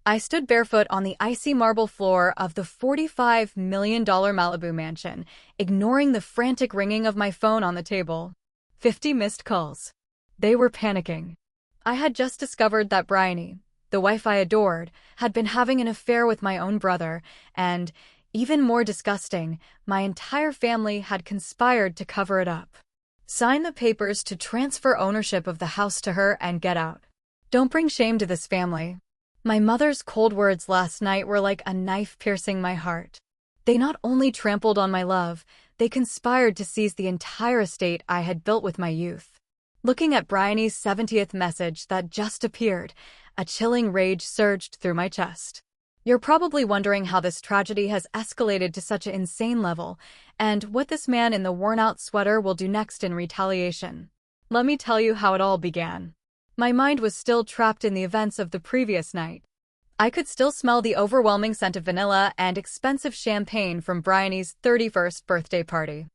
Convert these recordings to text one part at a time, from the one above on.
I stood barefoot on the icy marble floor of the $45 million Malibu mansion, ignoring the frantic ringing of my phone on the table. 50 missed calls. They were panicking. I had just discovered that Bryony, the wife I adored, had been having an affair with my own brother, and, even more disgusting, my entire family had conspired to cover it up. Sign the papers to transfer ownership of the house to her and get out. Don't bring shame to this family. My mother's cold words last night were like a knife piercing my heart. They not only trampled on my love, they conspired to seize the entire estate I had built with my youth. Looking at Bryony's 70th message that just appeared, a chilling rage surged through my chest. You're probably wondering how this tragedy has escalated to such an insane level, and what this man in the worn-out sweater will do next in retaliation. Let me tell you how it all began. My mind was still trapped in the events of the previous night. I could still smell the overwhelming scent of vanilla and expensive champagne from Bryony's 31st birthday party.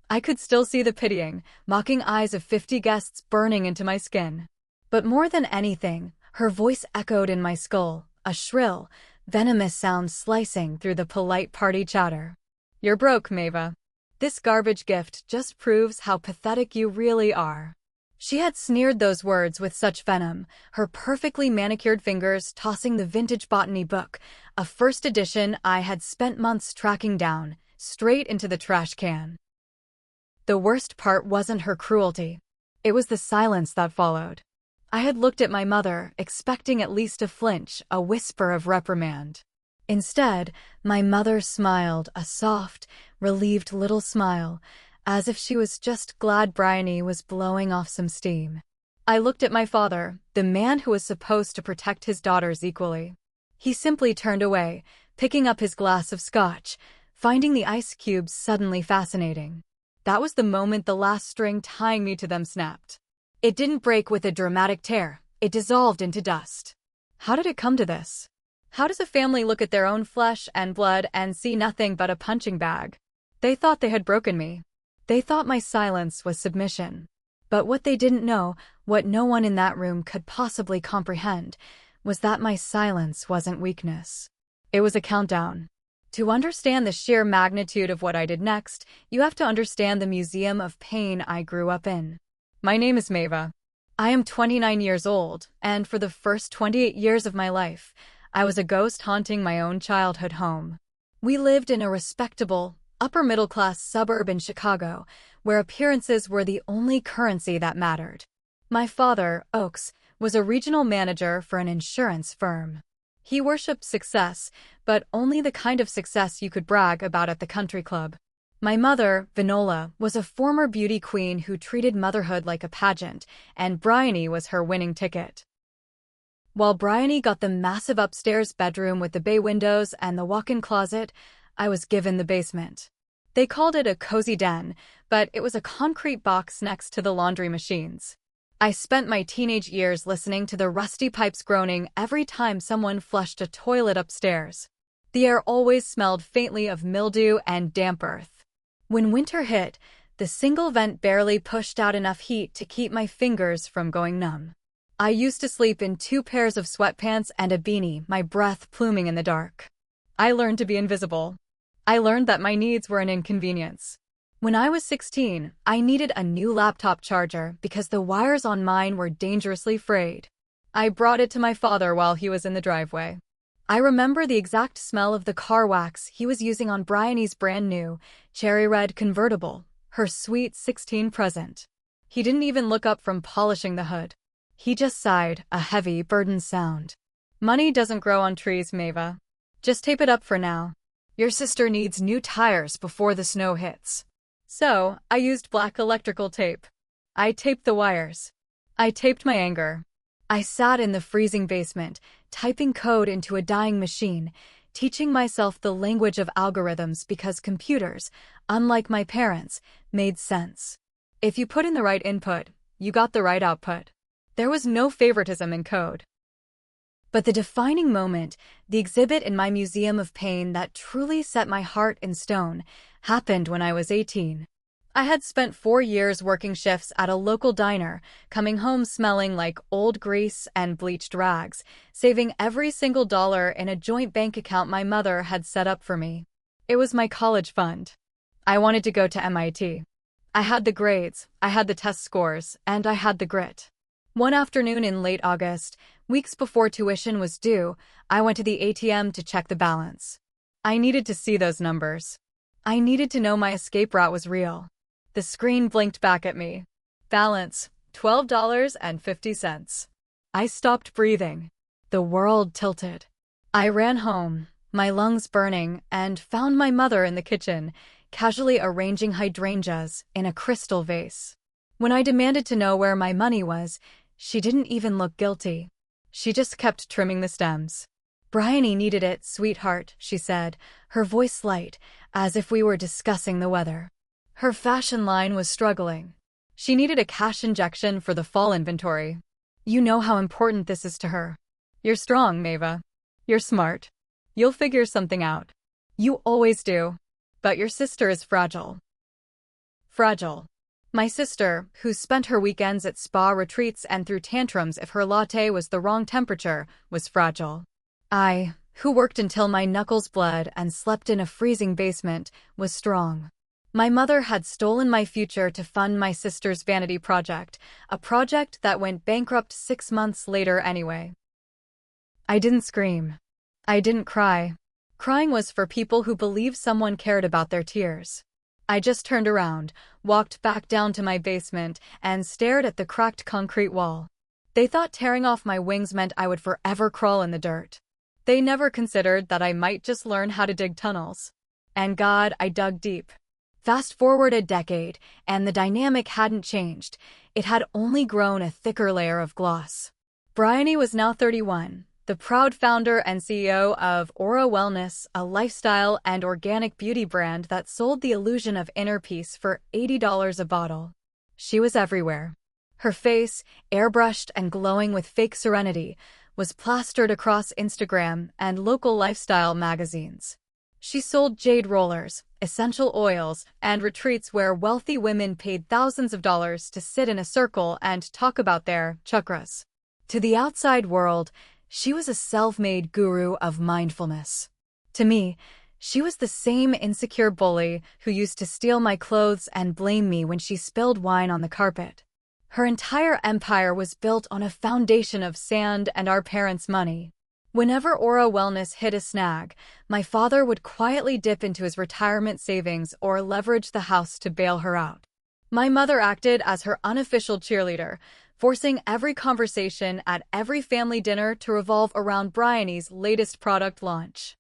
I could still see the pitying, mocking eyes of 50 guests burning into my skin. But more than anything, her voice echoed in my skull, a shrill, venomous sound slicing through the polite party chatter. You're broke, Maeva. This garbage gift just proves how pathetic you really are. She had sneered those words with such venom, her perfectly manicured fingers tossing the vintage botany book, a first edition I had spent months tracking down, straight into the trash can. The worst part wasn't her cruelty. It was the silence that followed. I had looked at my mother, expecting at least a flinch, a whisper of reprimand. Instead, my mother smiled, a soft, relieved little smile, as if she was just glad Bryony was blowing off some steam. I looked at my father, the man who was supposed to protect his daughters equally. He simply turned away, picking up his glass of scotch, finding the ice cubes suddenly fascinating. That was the moment the last string tying me to them snapped. It didn't break with a dramatic tear, it dissolved into dust. How did it come to this? How does a family look at their own flesh and blood and see nothing but a punching bag? They thought they had broken me. They thought my silence was submission. But what they didn't know, what no one in that room could possibly comprehend, was that my silence wasn't weakness. It was a countdown. To understand the sheer magnitude of what I did next, you have to understand the museum of pain I grew up in. My name is Maeva. I am 29 years old, and for the first 28 years of my life, I was a ghost haunting my own childhood home. We lived in a respectable, upper-middle-class suburb in Chicago, where appearances were the only currency that mattered. My father, Oaks, was a regional manager for an insurance firm. He worshipped success, but only the kind of success you could brag about at the country club. My mother, Vinola, was a former beauty queen who treated motherhood like a pageant, and Bryony was her winning ticket. While Bryony got the massive upstairs bedroom with the bay windows and the walk-in closet, I was given the basement. They called it a cozy den, but it was a concrete box next to the laundry machines. I spent my teenage years listening to the rusty pipes groaning every time someone flushed a toilet upstairs. The air always smelled faintly of mildew and damp earth. When winter hit, the single vent barely pushed out enough heat to keep my fingers from going numb. I used to sleep in 2 pairs of sweatpants and a beanie, my breath pluming in the dark. I learned to be invisible. I learned that my needs were an inconvenience. When I was 16, I needed a new laptop charger because the wires on mine were dangerously frayed. I brought it to my father while he was in the driveway. I remember the exact smell of the car wax he was using on Bryony's brand new, cherry red convertible, her sweet 16 present. He didn't even look up from polishing the hood. He just sighed, a heavy, burdened sound. Money doesn't grow on trees, Maeva. Just tape it up for now. Your sister needs new tires before the snow hits. So, I used black electrical tape. I taped the wires. I taped my anger. I sat in the freezing basement, typing code into a dying machine, teaching myself the language of algorithms because computers, unlike my parents, made sense. If you put in the right input, you got the right output. There was no favoritism in code. But the defining moment, the exhibit in my museum of pain that truly set my heart in stone, happened when I was 18. I had spent 4 years working shifts at a local diner, coming home smelling like old grease and bleached rags, saving every single dollar in a joint bank account my mother had set up for me. It was my college fund. I wanted to go to MIT. I had the grades, I had the test scores, and I had the grit. One afternoon in late August, weeks before tuition was due, I went to the ATM to check the balance. I needed to see those numbers. I needed to know my escape route was real. The screen blinked back at me. Balance, $12.50. I stopped breathing. The world tilted. I ran home, my lungs burning, and found my mother in the kitchen, casually arranging hydrangeas in a crystal vase. When I demanded to know where my money was, she didn't even look guilty. She just kept trimming the stems. "Bryony needed it, sweetheart," she said, her voice light, as if we were discussing the weather. Her fashion line was struggling. She needed a cash injection for the fall inventory. "You know how important this is to her. You're strong, Mava. You're smart. You'll figure something out. You always do. But your sister is fragile." Fragile. My sister, who spent her weekends at spa retreats and threw tantrums if her latte was the wrong temperature, was fragile. I, who worked until my knuckles bled and slept in a freezing basement, was strong. My mother had stolen my future to fund my sister's vanity project, a project that went bankrupt 6 months later anyway. I didn't scream. I didn't cry. Crying was for people who believed someone cared about their tears. I just turned around, walked back down to my basement, and stared at the cracked concrete wall. They thought tearing off my wings meant I would forever crawl in the dirt. They never considered that I might just learn how to dig tunnels. And God, I dug deep. Fast forward a decade, and the dynamic hadn't changed. It had only grown a thicker layer of gloss. Bryony was now 31, the proud founder and CEO of Aura Wellness, a lifestyle and organic beauty brand that sold the illusion of inner peace for $80 a bottle. She was everywhere. Her face, airbrushed and glowing with fake serenity, was plastered across Instagram and local lifestyle magazines. She sold jade rollers, essential oils, and retreats where wealthy women paid thousands of dollars to sit in a circle and talk about their chakras. To the outside world, she was a self-made guru of mindfulness. To me, she was the same insecure bully who used to steal my clothes and blame me when she spilled wine on the carpet. Her entire empire was built on a foundation of sand and our parents' money. Whenever Aura Wellness hit a snag, my father would quietly dip into his retirement savings or leverage the house to bail her out. My mother acted as her unofficial cheerleader, forcing every conversation at every family dinner to revolve around Bryony's latest product launch.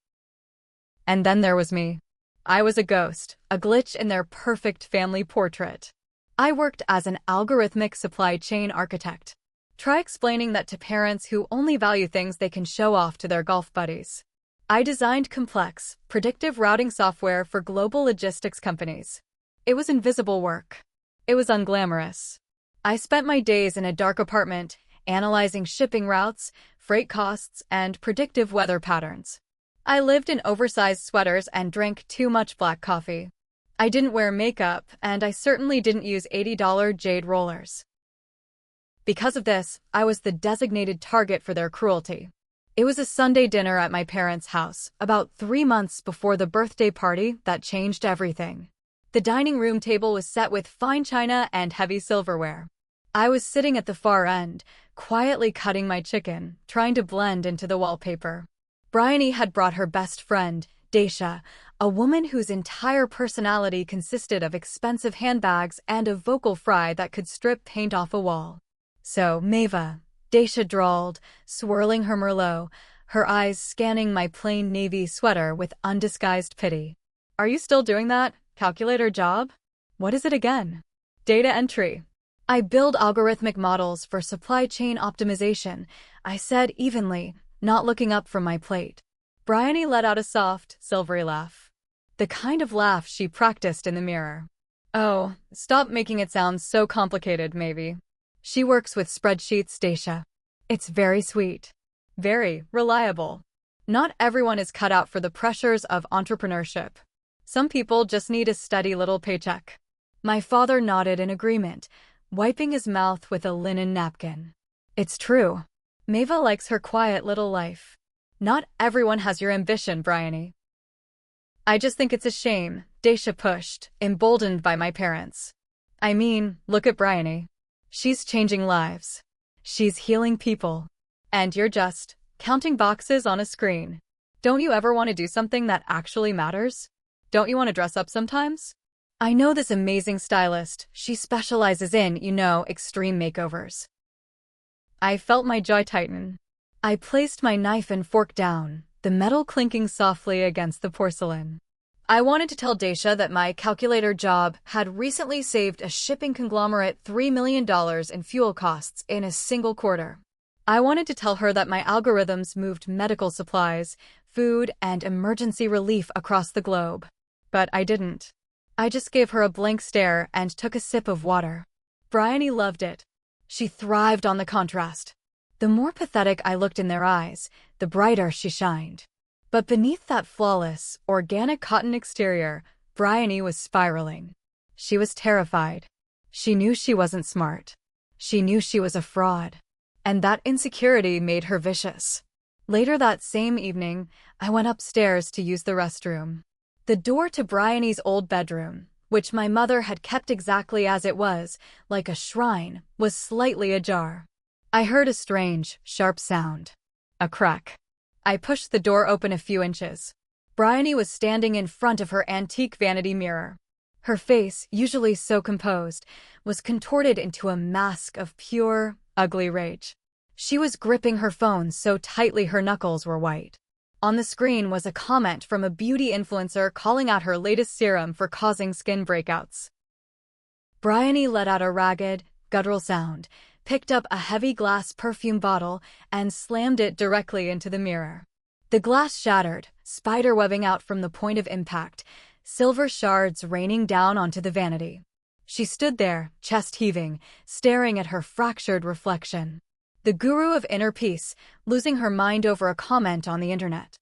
And then there was me. I was a ghost, a glitch in their perfect family portrait. I worked as an algorithmic supply chain architect. Try explaining that to parents who only value things they can show off to their golf buddies. I designed complex, predictive routing software for global logistics companies. It was invisible work. It was unglamorous. I spent my days in a dark apartment, analyzing shipping routes, freight costs, and predictive weather patterns. I lived in oversized sweaters and drank too much black coffee. I didn't wear makeup, and I certainly didn't use $80 jade rollers. Because of this, I was the designated target for their cruelty. It was a Sunday dinner at my parents' house, about 3 months before the birthday party that changed everything. The dining room table was set with fine china and heavy silverware. I was sitting at the far end, quietly cutting my chicken, trying to blend into the wallpaper. Bryony had brought her best friend, Daisha, a woman whose entire personality consisted of expensive handbags and a vocal fry that could strip paint off a wall. "So, Mava," Daisha drawled, swirling her Merlot, her eyes scanning my plain navy sweater with undisguised pity. "Are you still doing that calculator job? What is it again?" "Data entry. I build algorithmic models for supply chain optimization," I said evenly, not looking up from my plate. Bryony let out a soft, silvery laugh. The kind of laugh she practiced in the mirror. "Oh, stop making it sound so complicated, maybe. She works with spreadsheets, Daisha. It's very sweet. Very reliable. Not everyone is cut out for the pressures of entrepreneurship. Some people just need a steady little paycheck." My father nodded in agreement, wiping his mouth with a linen napkin. It's true. Maeva likes her quiet little life. Not everyone has your ambition, Bryony. I just think it's a shame, Daisha pushed, emboldened by my parents. I mean, look at Bryony. She's changing lives. She's healing people. And you're just counting boxes on a screen. Don't you ever want to do something that actually matters? Don't you want to dress up sometimes? I know this amazing stylist. She specializes in, extreme makeovers. I felt my jaw tighten. I placed my knife and fork down, the metal clinking softly against the porcelain. I wanted to tell Daisha that my calculator job had recently saved a shipping conglomerate $3 million in fuel costs in a single quarter. I wanted to tell her that my algorithms moved medical supplies, food, and emergency relief across the globe. But I didn't. I just gave her a blank stare and took a sip of water. Bryony loved it. She thrived on the contrast. The more pathetic I looked in their eyes, the brighter she shined. But beneath that flawless, organic cotton exterior, Bryony was spiraling. She was terrified. She knew she wasn't smart. She knew she was a fraud. And that insecurity made her vicious. Later that same evening, I went upstairs to use the restroom. The door to Bryony's old bedroom, which my mother had kept exactly as it was, like a shrine, was slightly ajar. I heard a strange, sharp sound. A crack. I pushed the door open a few inches. Bryony was standing in front of her antique vanity mirror. Her face, usually so composed, was contorted into a mask of pure, ugly rage. She was gripping her phone so tightly her knuckles were white. On the screen was a comment from a beauty influencer calling out her latest serum for causing skin breakouts. Bryony let out a ragged, guttural sound, picked up a heavy glass perfume bottle, and slammed it directly into the mirror. The glass shattered, spiderwebbing out from the point of impact, silver shards raining down onto the vanity. She stood there, chest heaving, staring at her fractured reflection. The guru of inner peace, losing her mind over a comment on the internet.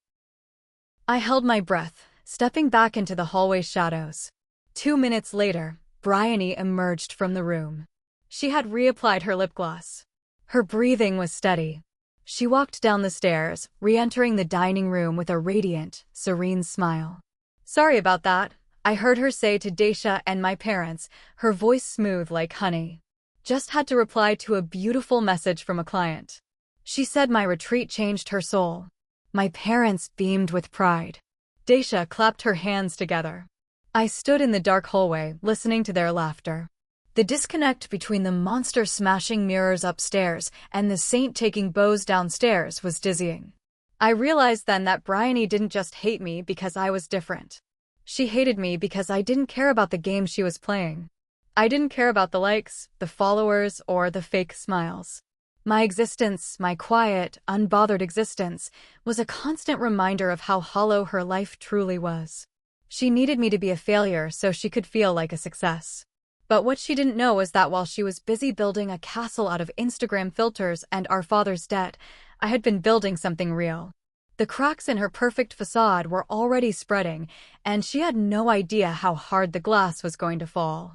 I held my breath, stepping back into the hallway shadows. 2 minutes later, Bryony emerged from the room. She had reapplied her lip gloss. Her breathing was steady. She walked down the stairs, re-entering the dining room with a radiant, serene smile. Sorry about that, I heard her say to Daisha and my parents, her voice smooth like honey. Just had to reply to a beautiful message from a client. She said my retreat changed her soul. My parents beamed with pride. Daisha clapped her hands together. I stood in the dark hallway, listening to their laughter. The disconnect between the monster-smashing mirrors upstairs and the saint taking bows downstairs was dizzying. I realized then that Bryony didn't just hate me because I was different. She hated me because I didn't care about the game she was playing. I didn't care about the likes, the followers, or the fake smiles. My existence, my quiet, unbothered existence, was a constant reminder of how hollow her life truly was. She needed me to be a failure so she could feel like a success. But what she didn't know was that while she was busy building a castle out of Instagram filters and our father's debt, I had been building something real. The cracks in her perfect facade were already spreading, and she had no idea how hard the glass was going to fall.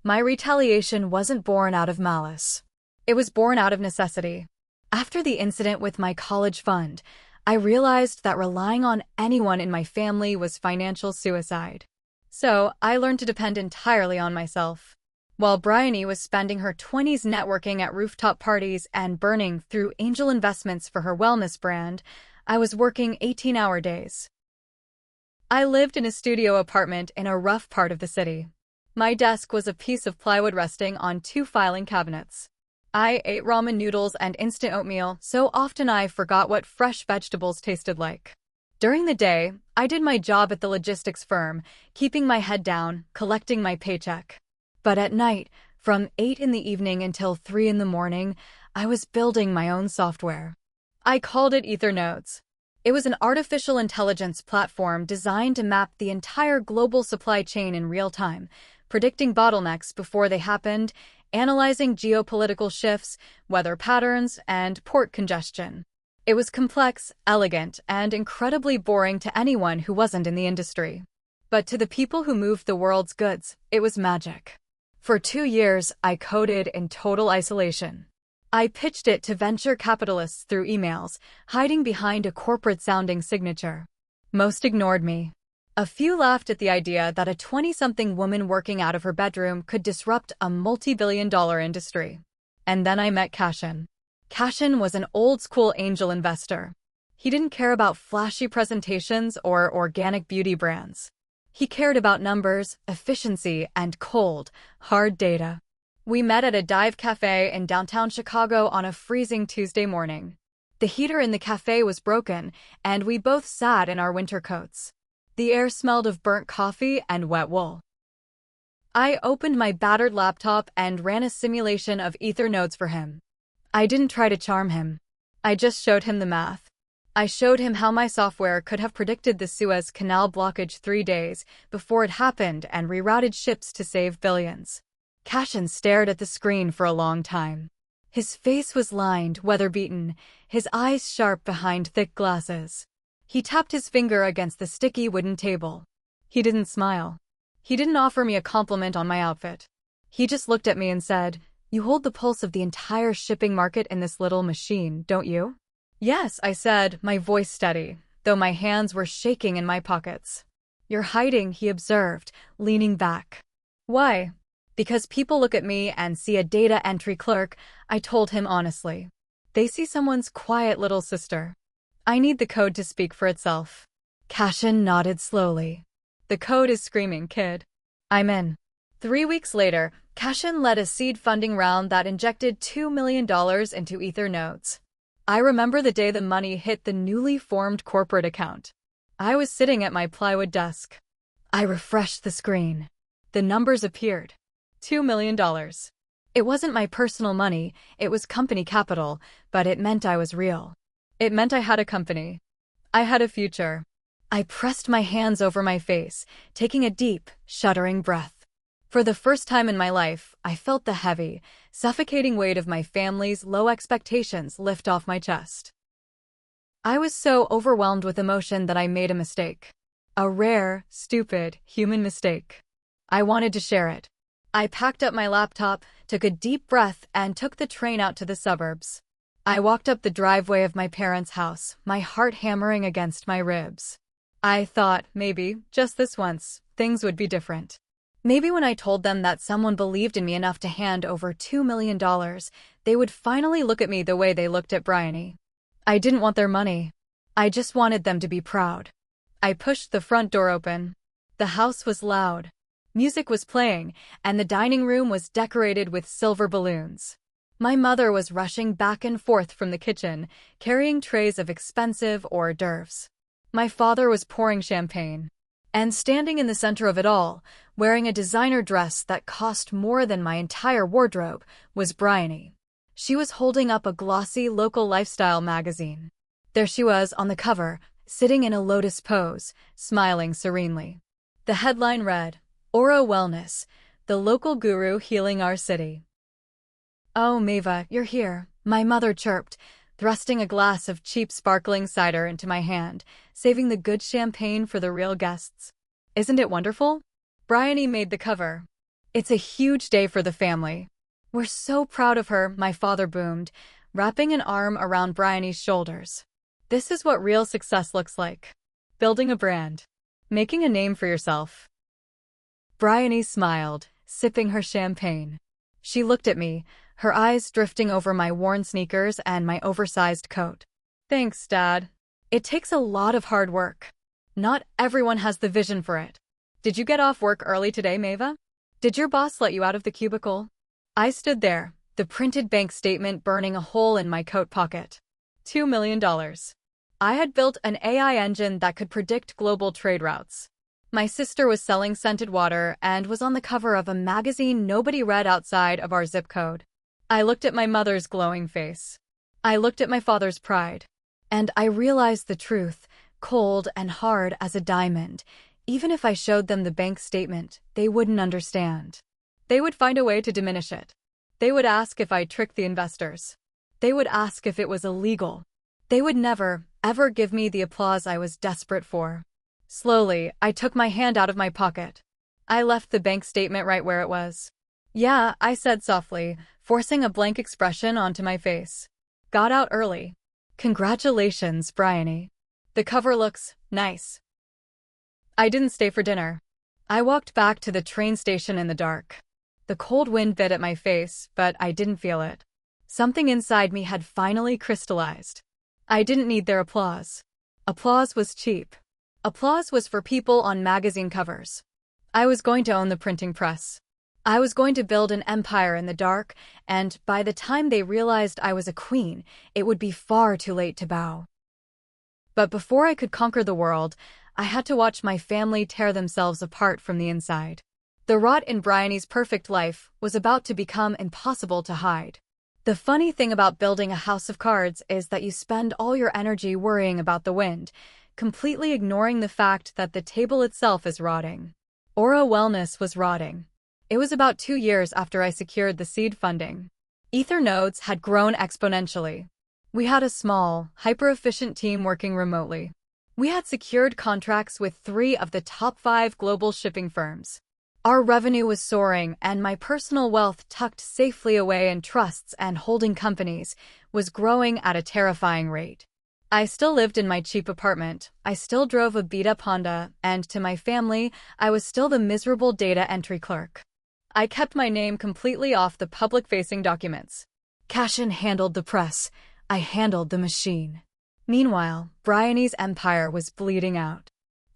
My retaliation wasn't born out of malice. It was born out of necessity. After the incident with my college fund, I realized that relying on anyone in my family was financial suicide. So, I learned to depend entirely on myself. While Bryony was spending her 20s networking at rooftop parties and burning through angel investments for her wellness brand, I was working 18-hour days. I lived in a studio apartment in a rough part of the city. My desk was a piece of plywood resting on 2 filing cabinets. I ate ramen noodles and instant oatmeal so often I forgot what fresh vegetables tasted like. During the day, I did my job at the logistics firm, keeping my head down, collecting my paycheck. But at night, from 8 in the evening until 3 in the morning, I was building my own software. I called it Ethernodes. It was an artificial intelligence platform designed to map the entire global supply chain in real time, predicting bottlenecks before they happened, analyzing geopolitical shifts, weather patterns, and port congestion. It was complex, elegant, and incredibly boring to anyone who wasn't in the industry. But to the people who moved the world's goods, it was magic. For 2 years, I coded in total isolation. I pitched it to venture capitalists through emails, hiding behind a corporate-sounding signature. Most ignored me. A few laughed at the idea that a 20-something woman working out of her bedroom could disrupt a multi-billion-dollar industry. And then I met Cashin. Cashin was an old-school angel investor. He didn't care about flashy presentations or organic beauty brands. He cared about numbers, efficiency, and cold, hard data. We met at a dive cafe in downtown Chicago on a freezing Tuesday morning. The heater in the cafe was broken, and we both sat in our winter coats. The air smelled of burnt coffee and wet wool. I opened my battered laptop and ran a simulation of Ether nodes for him. I didn't try to charm him. I just showed him the math. I showed him how my software could have predicted the Suez Canal blockage 3 days before it happened and rerouted ships to save billions. Cashin stared at the screen for a long time. His face was lined, weather-beaten, his eyes sharp behind thick glasses. He tapped his finger against the sticky wooden table. He didn't smile. He didn't offer me a compliment on my outfit. He just looked at me and said, "You hold the pulse of the entire shipping market in this little machine, don't you?" "Yes," I said, my voice steady, though my hands were shaking in my pockets. "You're hiding," he observed, leaning back. "Why?" "Because people look at me and see a data entry clerk," I told him honestly. "They see someone's quiet little sister. I need the code to speak for itself." Cashin nodded slowly. "The code is screaming, kid." I'm in. 3 weeks later, Cashin led a seed funding round that injected $2 million into Ether nodes. I remember the day the money hit the newly formed corporate account. I was sitting at my plywood desk. I refreshed the screen. The numbers appeared. $2 million. It wasn't my personal money, it was company capital, but it meant I was real. It meant I had a company. I had a future. I pressed my hands over my face, taking a deep, shuddering breath. For the first time in my life, I felt the heavy, suffocating weight of my family's low expectations lift off my chest. I was so overwhelmed with emotion that I made a mistake. A rare, stupid, human mistake. I wanted to share it. I packed up my laptop, took a deep breath, and took the train out to the suburbs. I walked up the driveway of my parents' house, my heart hammering against my ribs. I thought, maybe, just this once, things would be different. Maybe when I told them that someone believed in me enough to hand over $2 million, they would finally look at me the way they looked at Bryony. I didn't want their money. I just wanted them to be proud. I pushed the front door open. The house was loud. Music was playing, and the dining room was decorated with silver balloons. My mother was rushing back and forth from the kitchen, carrying trays of expensive hors d'oeuvres. My father was pouring champagne. And standing in the center of it all, wearing a designer dress that cost more than my entire wardrobe, was Bryony. She was holding up a glossy local lifestyle magazine. There she was on the cover, sitting in a lotus pose, smiling serenely. The headline read, "Oro Wellness, the local guru healing our city." "Oh, Mava, you're here," my mother chirped, thrusting a glass of cheap sparkling cider into my hand, saving the good champagne for the real guests. "Isn't it wonderful?" Bryony made the cover. "It's a huge day for the family. We're so proud of her," my father boomed, wrapping an arm around Bryony's shoulders. "This is what real success looks like. Building a brand. Making a name for yourself." Bryony smiled, sipping her champagne. She looked at me, her eyes drifting over my worn sneakers and my oversized coat. "Thanks, Dad. It takes a lot of hard work. Not everyone has the vision for it. Did you get off work early today, Mava? Did your boss let you out of the cubicle?" I stood there, the printed bank statement burning a hole in my coat pocket. $2 million. I had built an AI engine that could predict global trade routes. My sister was selling scented water and was on the cover of a magazine nobody read outside of our zip code. I looked at my mother's glowing face. I looked at my father's pride. And I realized the truth, cold and hard as a diamond. Even if I showed them the bank statement, they wouldn't understand. They would find a way to diminish it. They would ask if I tricked the investors. They would ask if it was illegal. They would never, ever give me the applause I was desperate for. Slowly, I took my hand out of my pocket. I left the bank statement right where it was. Yeah, I said softly, forcing a blank expression onto my face. Got out early. Congratulations, Bryony. The cover looks nice. I didn't stay for dinner. I walked back to the train station in the dark. The cold wind bit at my face, but I didn't feel it. Something inside me had finally crystallized. I didn't need their applause. Applause was cheap. Applause was for people on magazine covers. I was going to own the printing press. I was going to build an empire in the dark, and by the time they realized I was a queen, it would be far too late to bow. But before I could conquer the world, I had to watch my family tear themselves apart from the inside. The rot in Bryony's perfect life was about to become impossible to hide. The funny thing about building a house of cards is that you spend all your energy worrying about the wind, completely ignoring the fact that the table itself is rotting. Aura Wellness was rotting. It was about 2 years after I secured the seed funding. Ether nodes had grown exponentially. We had a small, hyper-efficient team working remotely. We had secured contracts with 3 of the top 5 global shipping firms. Our revenue was soaring, and my personal wealth tucked safely away in trusts and holding companies was growing at a terrifying rate. I still lived in my cheap apartment, I still drove a beat-up Honda, and to my family, I was still the miserable data entry clerk. I kept my name completely off the public-facing documents. Cashin handled the press. I handled the machine. Meanwhile, Bryony's empire was bleeding out.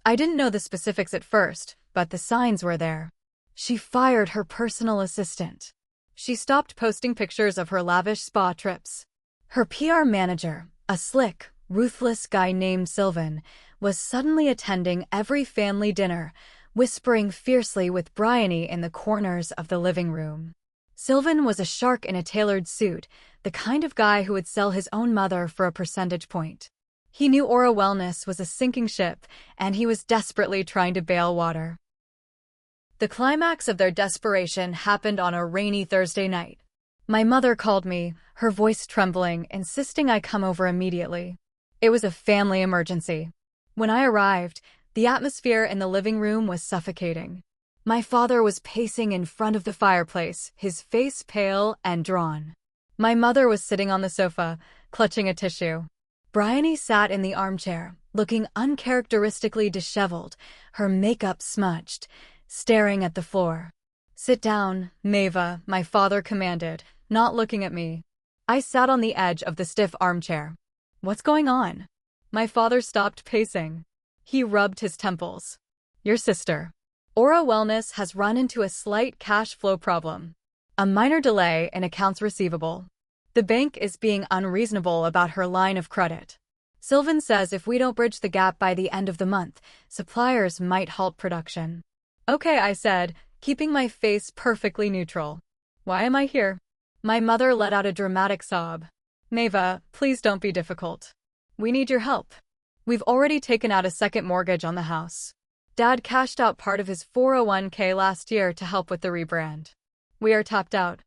I didn't know the specifics at first, but the signs were there. She fired her personal assistant. She stopped posting pictures of her lavish spa trips. Her PR manager, a slick, ruthless guy named Sylvan, was suddenly attending every family dinner, whispering fiercely with Bryony in the corners of the living room. Sylvan was a shark in a tailored suit, the kind of guy who would sell his own mother for a percentage point. He knew Aura Wellness was a sinking ship, and he was desperately trying to bail water. The climax of their desperation happened on a rainy Thursday night. My mother called me, her voice trembling, insisting I come over immediately. It was a family emergency. When I arrived, the atmosphere in the living room was suffocating. My father was pacing in front of the fireplace, his face pale and drawn. My mother was sitting on the sofa, clutching a tissue. Bryony sat in the armchair, looking uncharacteristically disheveled, her makeup smudged, staring at the floor. "Sit down, Maeva," my father commanded, not looking at me. I sat on the edge of the stiff armchair. "What's going on?" My father stopped pacing. He rubbed his temples. "Your sister. Aura Wellness has run into a slight cash flow problem. A minor delay in accounts receivable. The bank is being unreasonable about her line of credit. Sylvan says if we don't bridge the gap by the end of the month, suppliers might halt production." "Okay," I said, keeping my face perfectly neutral. "Why am I here?" My mother let out a dramatic sob. "Maeva, please don't be difficult. We need your help. We've already taken out a second mortgage on the house. Dad cashed out part of his 401k last year to help with the rebrand. We are tapped out."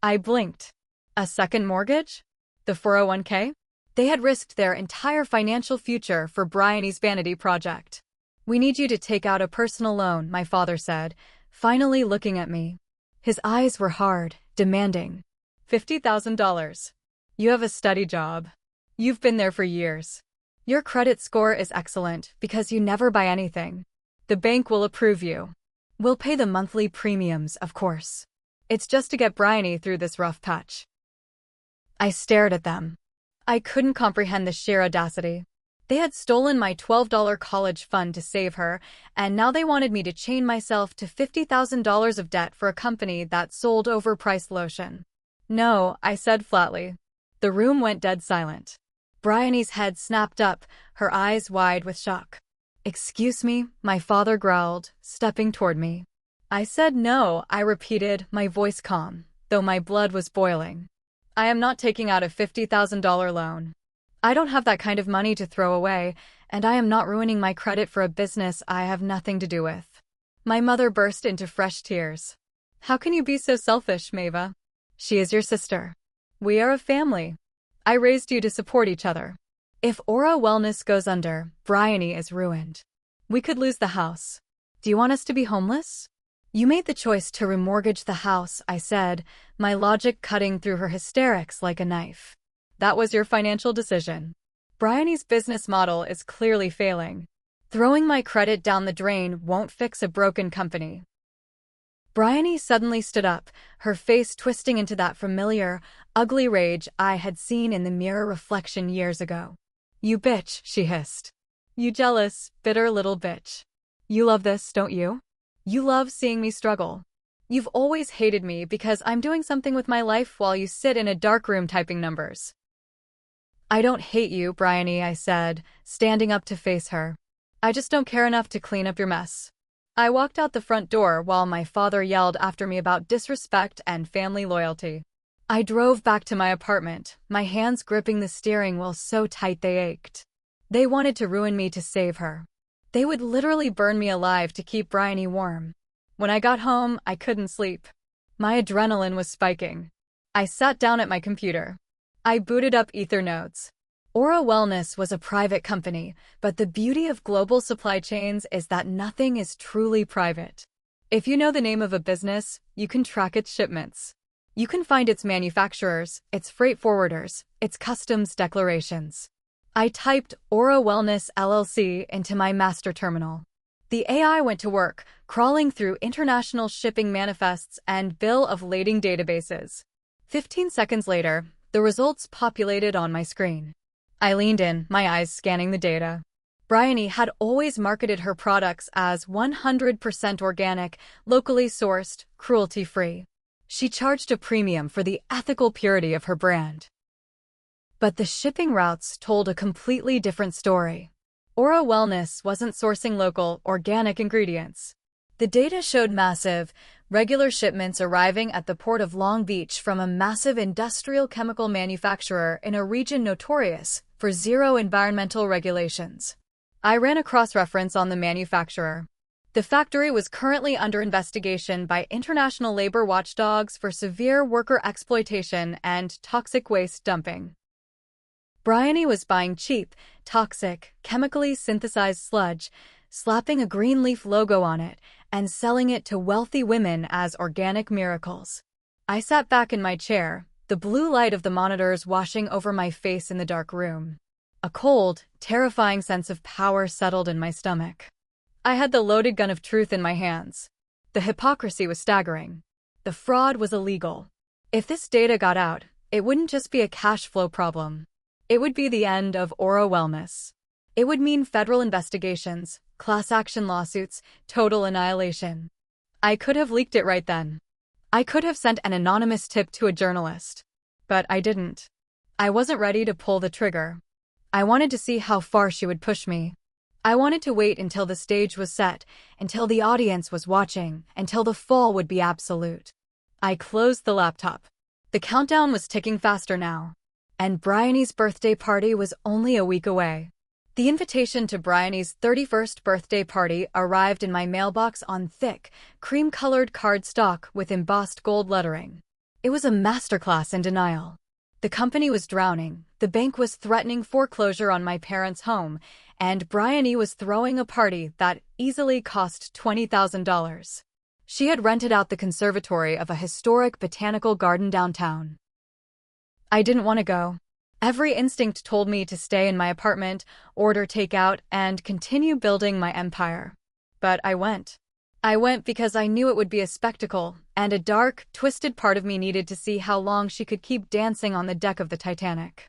I blinked. A second mortgage? The 401k? They had risked their entire financial future for Bryony's vanity project. "We need you to take out a personal loan," my father said, finally looking at me. His eyes were hard, demanding. $50,000. You have a steady job. You've been there for years. Your credit score is excellent because you never buy anything. The bank will approve you. We'll pay the monthly premiums, of course. It's just to get Bryony through this rough patch." I stared at them. I couldn't comprehend the sheer audacity. They had stolen my $12 college fund to save her, and now they wanted me to chain myself to $50,000 of debt for a company that sold overpriced lotion. "No," I said flatly. The room went dead silent. Bryony's head snapped up, her eyes wide with shock. "Excuse me," my father growled, stepping toward me. I said no, I repeated, my voice calm, though my blood was boiling. "I am not taking out a $50,000 loan. I don't have that kind of money to throw away, and I am not ruining my credit for a business I have nothing to do with." My mother burst into fresh tears. "How can you be so selfish, Maeva? She is your sister. We are a family. I raised you to support each other. If Aura Wellness goes under, Bryony is ruined. We could lose the house. Do you want us to be homeless? You made the choice to remortgage the house, I said, my logic cutting through her hysterics like a knife. That was your financial decision. Bryony's business model is clearly failing. Throwing my credit down the drain won't fix a broken company. Bryony suddenly stood up, her face twisting into that familiar, ugly rage I had seen in the mirror reflection years ago. You bitch, she hissed. You jealous, bitter little bitch. You love this, don't you? You love seeing me struggle. You've always hated me because I'm doing something with my life while you sit in a dark room typing numbers. I don't hate you, Bryony, I said, standing up to face her. I just don't care enough to clean up your mess. I walked out the front door while my father yelled after me about disrespect and family loyalty. I drove back to my apartment, my hands gripping the steering wheel so tight they ached. They wanted to ruin me to save her. They would literally burn me alive to keep Bryony warm. When I got home, I couldn't sleep. My adrenaline was spiking. I sat down at my computer. I booted up Ethernodes. Aura Wellness was a private company, but the beauty of global supply chains is that nothing is truly private. If you know the name of a business, you can track its shipments. You can find its manufacturers, its freight forwarders, its customs declarations. I typed Aura Wellness LLC into my master terminal. The AI went to work, crawling through international shipping manifests and bill of lading databases. 15 seconds later, the results populated on my screen. I leaned in, my eyes scanning the data. Bryony had always marketed her products as 100% organic, locally sourced, cruelty-free. She charged a premium for the ethical purity of her brand. But the shipping routes told a completely different story. Aura Wellness wasn't sourcing local, organic ingredients. The data showed massive, regular shipments arriving at the port of Long Beach from a massive industrial chemical manufacturer in a region notorious for zero environmental regulations. I ran a cross-reference on the manufacturer. The factory was currently under investigation by international labor watchdogs for severe worker exploitation and toxic waste dumping. Bryony was buying cheap, toxic, chemically synthesized sludge, slapping a green leaf logo on it, and selling it to wealthy women as organic miracles. I sat back in my chair, the blue light of the monitors washing over my face in the dark room. A cold, terrifying sense of power settled in my stomach. I had the loaded gun of truth in my hands. The hypocrisy was staggering. The fraud was illegal. If this data got out, it wouldn't just be a cash flow problem. It would be the end of Aura Wellness. It would mean federal investigations, class action lawsuits, total annihilation. I could have leaked it right then. I could have sent an anonymous tip to a journalist. But I didn't. I wasn't ready to pull the trigger. I wanted to see how far she would push me. I wanted to wait until the stage was set, until the audience was watching, until the fall would be absolute. I closed the laptop. The countdown was ticking faster now. And Bryony's birthday party was only a week away. The invitation to Bryony's 31st birthday party arrived in my mailbox on thick, cream-colored cardstock with embossed gold lettering. It was a masterclass in denial. The company was drowning, the bank was threatening foreclosure on my parents' home, and Bryony was throwing a party that easily cost $20,000. She had rented out the conservatory of a historic botanical garden downtown. I didn't want to go. Every instinct told me to stay in my apartment, order takeout, and continue building my empire. But I went. I went because I knew it would be a spectacle, and a dark, twisted part of me needed to see how long she could keep dancing on the deck of the Titanic.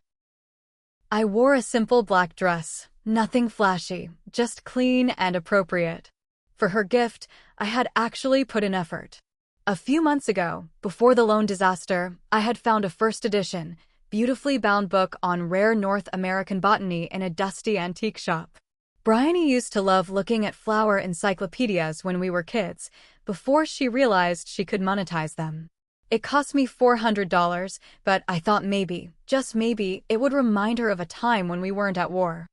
I wore a simple black dress, nothing flashy, just clean and appropriate. For her gift, I had actually put in effort. A few months ago, before the loan disaster, I had found a first edition, beautifully bound book on rare North American botany in a dusty antique shop. Bryony used to love looking at flower encyclopedias when we were kids, before she realized she could monetize them. It cost me $400, but I thought maybe, just maybe, it would remind her of a time when we weren't at war.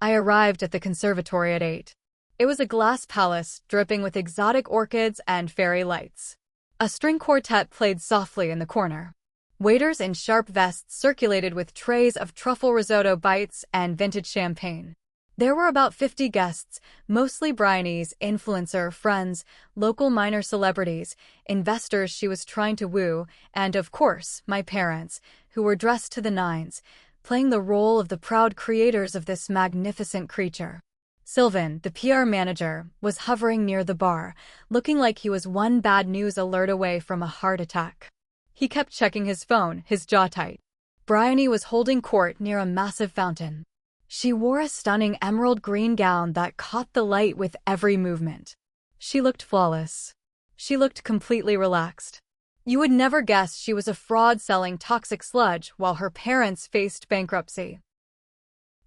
I arrived at the conservatory at 8. It was a glass palace dripping with exotic orchids and fairy lights. A string quartet played softly in the corner. Waiters in sharp vests circulated with trays of truffle risotto bites and vintage champagne. There were about 50 guests, mostly Bryony's influencer friends, local minor celebrities, investors she was trying to woo, and, of course, my parents, who were dressed to the nines, playing the role of the proud creators of this magnificent creature. Sylvan, the PR manager, was hovering near the bar, looking like he was one bad news alert away from a heart attack. He kept checking his phone, his jaw tight. Bryony was holding court near a massive fountain. She wore a stunning emerald green gown that caught the light with every movement. She looked flawless. She looked completely relaxed. You would never guess she was a fraud selling toxic sludge while her parents faced bankruptcy.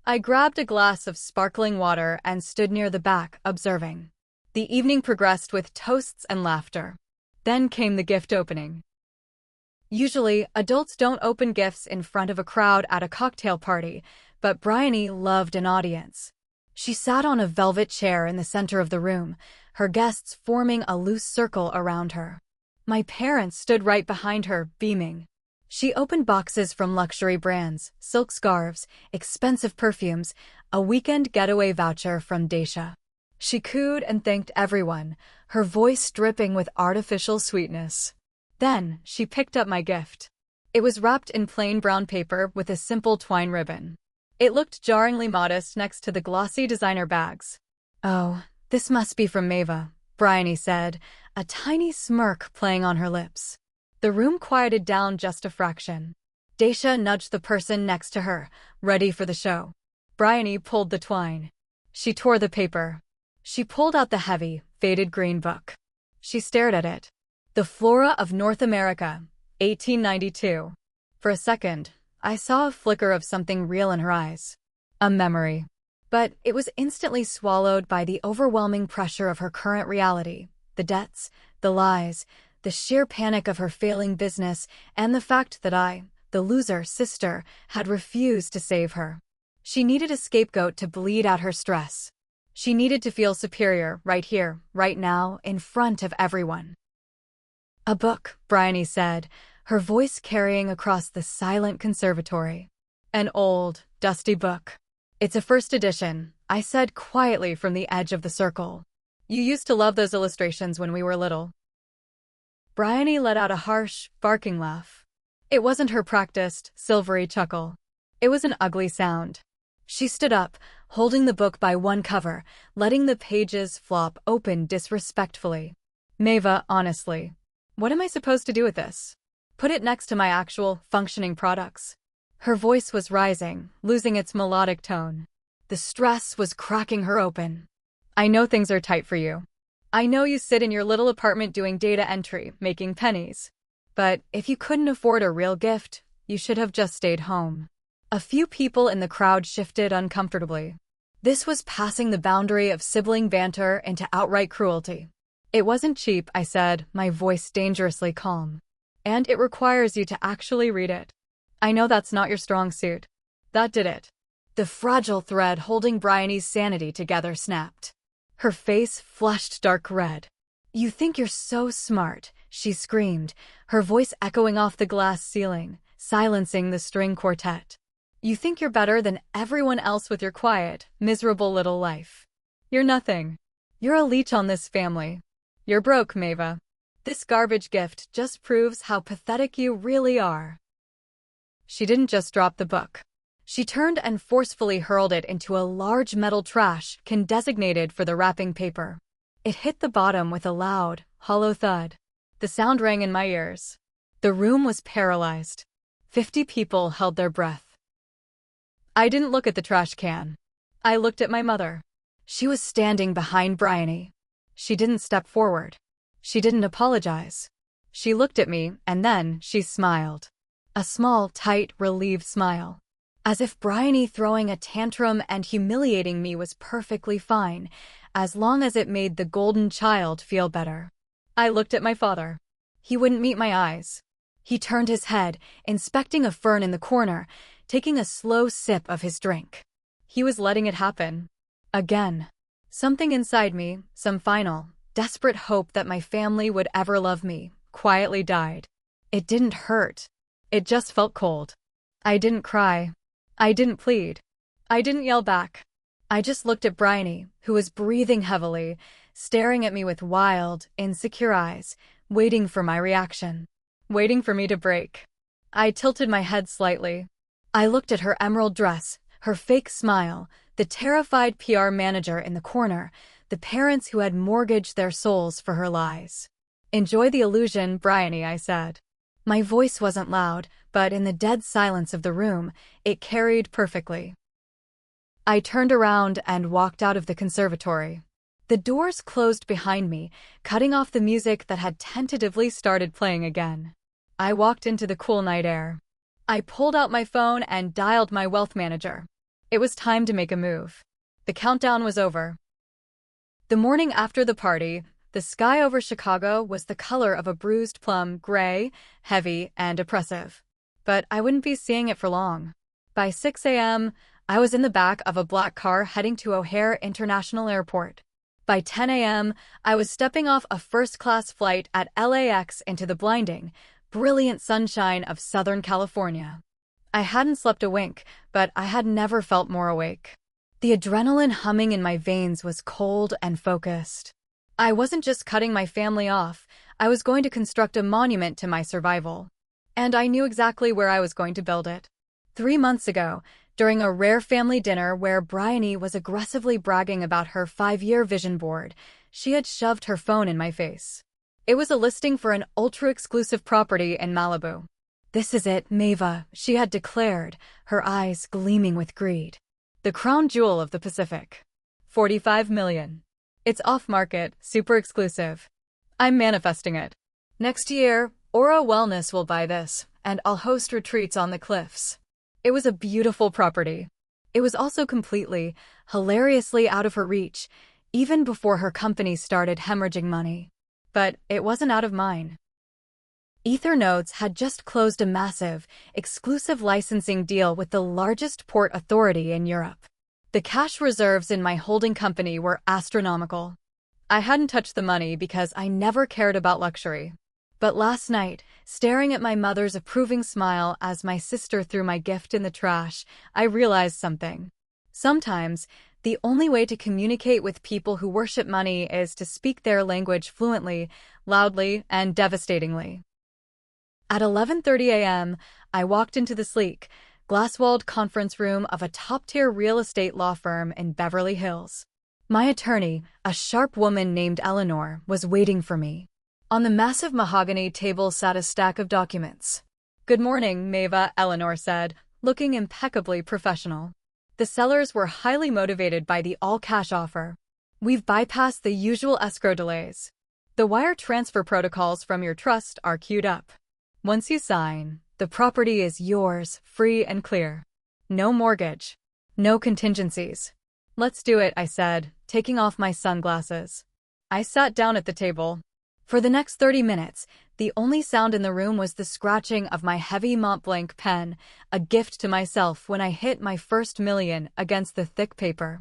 I grabbed a glass of sparkling water and stood near the back, observing. The evening progressed with toasts and laughter. Then came the gift opening. Usually, adults don't open gifts in front of a crowd at a cocktail party, but Bryony loved an audience. She sat on a velvet chair in the center of the room, her guests forming a loose circle around her. My parents stood right behind her, beaming. She opened boxes from luxury brands, silk scarves, expensive perfumes, a weekend getaway voucher from Daisha. She cooed and thanked everyone, her voice dripping with artificial sweetness. Then, she picked up my gift. It was wrapped in plain brown paper with a simple twine ribbon. It looked jarringly modest next to the glossy designer bags. "Oh, this must be from Maeva," Bryony said, a tiny smirk playing on her lips. The room quieted down just a fraction. Daisha nudged the person next to her, ready for the show. Bryony pulled the twine. She tore the paper. She pulled out the heavy, faded green book. She stared at it. The Flora of North America, 1892. For a second, I saw a flicker of something real in her eyes. A memory. But it was instantly swallowed by the overwhelming pressure of her current reality, the debts, the lies, the sheer panic of her failing business, and the fact that I, the loser sister, had refused to save her. She needed a scapegoat to bleed out her stress. She needed to feel superior right here, right now, in front of everyone. "A book," Bryony said, her voice carrying across the silent conservatory. "An old, dusty book. It's a first edition," I said quietly from the edge of the circle. "You used to love those illustrations when we were little." Bryony let out a harsh, barking laugh. It wasn't her practiced, silvery chuckle. It was an ugly sound. She stood up, holding the book by one cover, letting the pages flop open disrespectfully. "Maeva, honestly. What am I supposed to do with this? Put it next to my actual, functioning products." Her voice was rising, losing its melodic tone. The stress was cracking her open. "I know things are tight for you. I know you sit in your little apartment doing data entry, making pennies. But if you couldn't afford a real gift, you should have just stayed home." A few people in the crowd shifted uncomfortably. This was passing the boundary of sibling banter into outright cruelty. "It wasn't cheap," I said, my voice dangerously calm. "And it requires you to actually read it. I know that's not your strong suit." That did it. The fragile thread holding Bryony's sanity together snapped. Her face flushed dark red. "You think you're so smart," she screamed, her voice echoing off the glass ceiling, silencing the string quartet. "You think you're better than everyone else with your quiet, miserable little life. You're nothing. You're a leech on this family. You're broke, Maeva. This garbage gift just proves how pathetic you really are." She didn't just drop the book. She turned and forcefully hurled it into a large metal trash can designated for the wrapping paper. It hit the bottom with a loud, hollow thud. The sound rang in my ears. The room was paralyzed. 50 people held their breath. I didn't look at the trash can. I looked at my mother. She was standing behind Bryony. She didn't step forward. She didn't apologize. She looked at me, and then she smiled. A small, tight, relieved smile. As if Bryony throwing a tantrum and humiliating me was perfectly fine, as long as it made the golden child feel better. I looked at my father. He wouldn't meet my eyes. He turned his head, inspecting a fern in the corner, taking a slow sip of his drink. He was letting it happen. Again. Something inside me, some final, desperate hope that my family would ever love me, quietly died. It didn't hurt. It just felt cold. I didn't cry. I didn't plead. I didn't yell back. I just looked at Bryony, who was breathing heavily, staring at me with wild, insecure eyes, waiting for my reaction. Waiting for me to break. I tilted my head slightly. I looked at her emerald dress, her fake smile, the terrified PR manager in the corner, the parents who had mortgaged their souls for her lies. "Enjoy the illusion, Bryony," I said. My voice wasn't loud, but in the dead silence of the room, it carried perfectly. I turned around and walked out of the conservatory. The doors closed behind me, cutting off the music that had tentatively started playing again. I walked into the cool night air. I pulled out my phone and dialed my wealth manager. It was time to make a move. The countdown was over. The morning after the party, the sky over Chicago was the color of a bruised plum, gray, heavy, and oppressive. But I wouldn't be seeing it for long. By 6 a.m., I was in the back of a black car heading to O'Hare International Airport. By 10 a.m., I was stepping off a first-class flight at LAX into the blinding, brilliant sunshine of Southern California. I hadn't slept a wink, but I had never felt more awake. The adrenaline humming in my veins was cold and focused. I wasn't just cutting my family off, I was going to construct a monument to my survival. And I knew exactly where I was going to build it. 3 months ago, during a rare family dinner where Bryony was aggressively bragging about her 5-year vision board, she had shoved her phone in my face. It was a listing for an ultra-exclusive property in Malibu. "This is it, Maeva," she had declared, her eyes gleaming with greed. "The crown jewel of the Pacific. 45 million. It's off-market, super exclusive. I'm manifesting it. Next year, Aura Wellness will buy this, and I'll host retreats on the cliffs." It was a beautiful property. It was also completely, hilariously out of her reach, even before her company started hemorrhaging money. But it wasn't out of mine. Ethernodes had just closed a massive, exclusive licensing deal with the largest port authority in Europe. The cash reserves in my holding company were astronomical. I hadn't touched the money because I never cared about luxury. But last night, staring at my mother's approving smile as my sister threw my gift in the trash, I realized something. Sometimes, the only way to communicate with people who worship money is to speak their language fluently, loudly, and devastatingly. At 11:30 a.m., I walked into the sleek, glass-walled conference room of a top-tier real estate law firm in Beverly Hills. My attorney, a sharp woman named Eleanor, was waiting for me. On the massive mahogany table sat a stack of documents. "Good morning, Maeva," Eleanor said, looking impeccably professional. The sellers were highly motivated by the all-cash offer. "We've bypassed the usual escrow delays. The wire transfer protocols from your trust are queued up. Once you sign, the property is yours, free and clear. No mortgage. No contingencies." "Let's do it," I said, taking off my sunglasses. I sat down at the table. For the next 30 minutes, the only sound in the room was the scratching of my heavy Montblanc pen, a gift to myself when I hit my first million against the thick paper.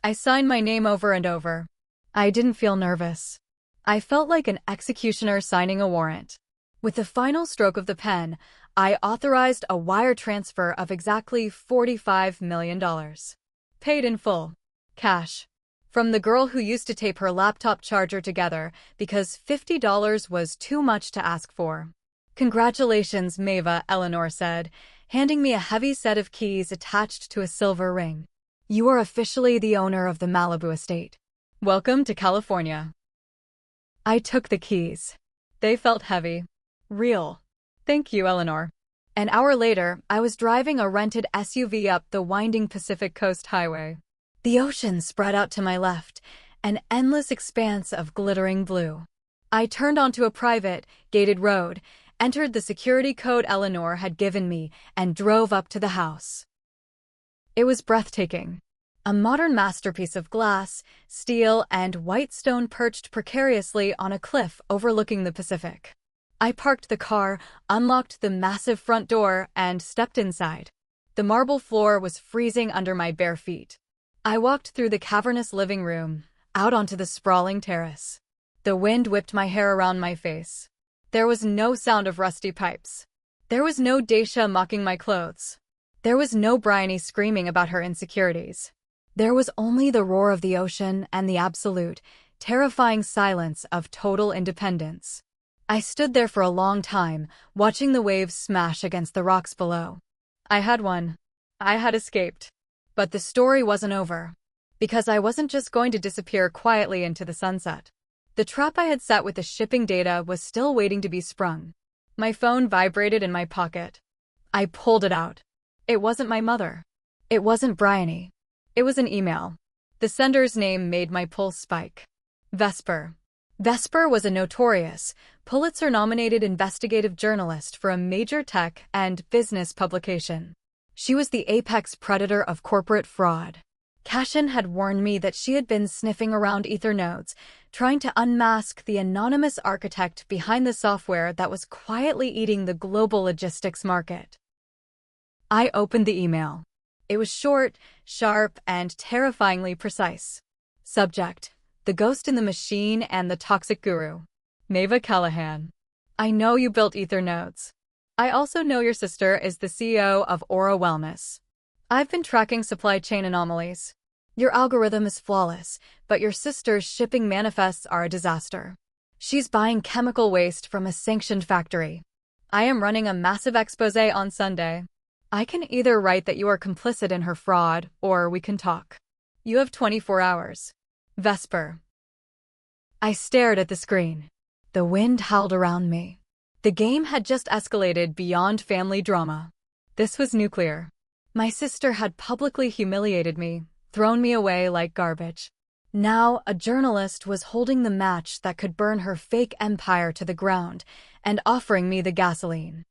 I signed my name over and over. I didn't feel nervous. I felt like an executioner signing a warrant. With the final stroke of the pen, I authorized a wire transfer of exactly $45 million. Paid in full. Cash. From the girl who used to tape her laptop charger together because $50 was too much to ask for. "Congratulations, Maeva," Eleanor said, handing me a heavy set of keys attached to a silver ring. "You are officially the owner of the Malibu estate. Welcome to California." I took the keys. They felt heavy. Real. "Thank you, Eleanor." An hour later, I was driving a rented SUV up the winding Pacific Coast Highway. The ocean spread out to my left, an endless expanse of glittering blue. I turned onto a private, gated road, entered the security code Eleanor had given me, and drove up to the house. It was breathtaking. A modern masterpiece of glass, steel, and white stone perched precariously on a cliff overlooking the Pacific. I parked the car, unlocked the massive front door, and stepped inside. The marble floor was freezing under my bare feet. I walked through the cavernous living room, out onto the sprawling terrace. The wind whipped my hair around my face. There was no sound of rusty pipes. There was no Daisha mocking my clothes. There was no Bryony screaming about her insecurities. There was only the roar of the ocean and the absolute, terrifying silence of total independence. I stood there for a long time, watching the waves smash against the rocks below. I had won. I had escaped. But the story wasn't over. Because I wasn't just going to disappear quietly into the sunset. The trap I had set with the shipping data was still waiting to be sprung. My phone vibrated in my pocket. I pulled it out. It wasn't my mother. It wasn't Bryony. It was an email. The sender's name made my pulse spike. Vesper. Vesper was a notorious, Pulitzer-nominated investigative journalist for a major tech and business publication. She was the apex predator of corporate fraud. Cashin had warned me that she had been sniffing around Ethernodes, trying to unmask the anonymous architect behind the software that was quietly eating the global logistics market. I opened the email. It was short, sharp, and terrifyingly precise. Subject: The Ghost in the Machine and the Toxic Guru. Maeva Callahan. I know you built Ethernodes. I also know your sister is the CEO of Aura Wellness. I've been tracking supply chain anomalies. Your algorithm is flawless, but your sister's shipping manifests are a disaster. She's buying chemical waste from a sanctioned factory. I am running a massive expose on Sunday. I can either write that you are complicit in her fraud, or we can talk. You have 24 hours. Vesper. I stared at the screen. The wind howled around me. The game had just escalated beyond family drama. This was nuclear. My sister had publicly humiliated me, thrown me away like garbage. Now, a journalist was holding the match that could burn her fake empire to the ground and offering me the gasoline.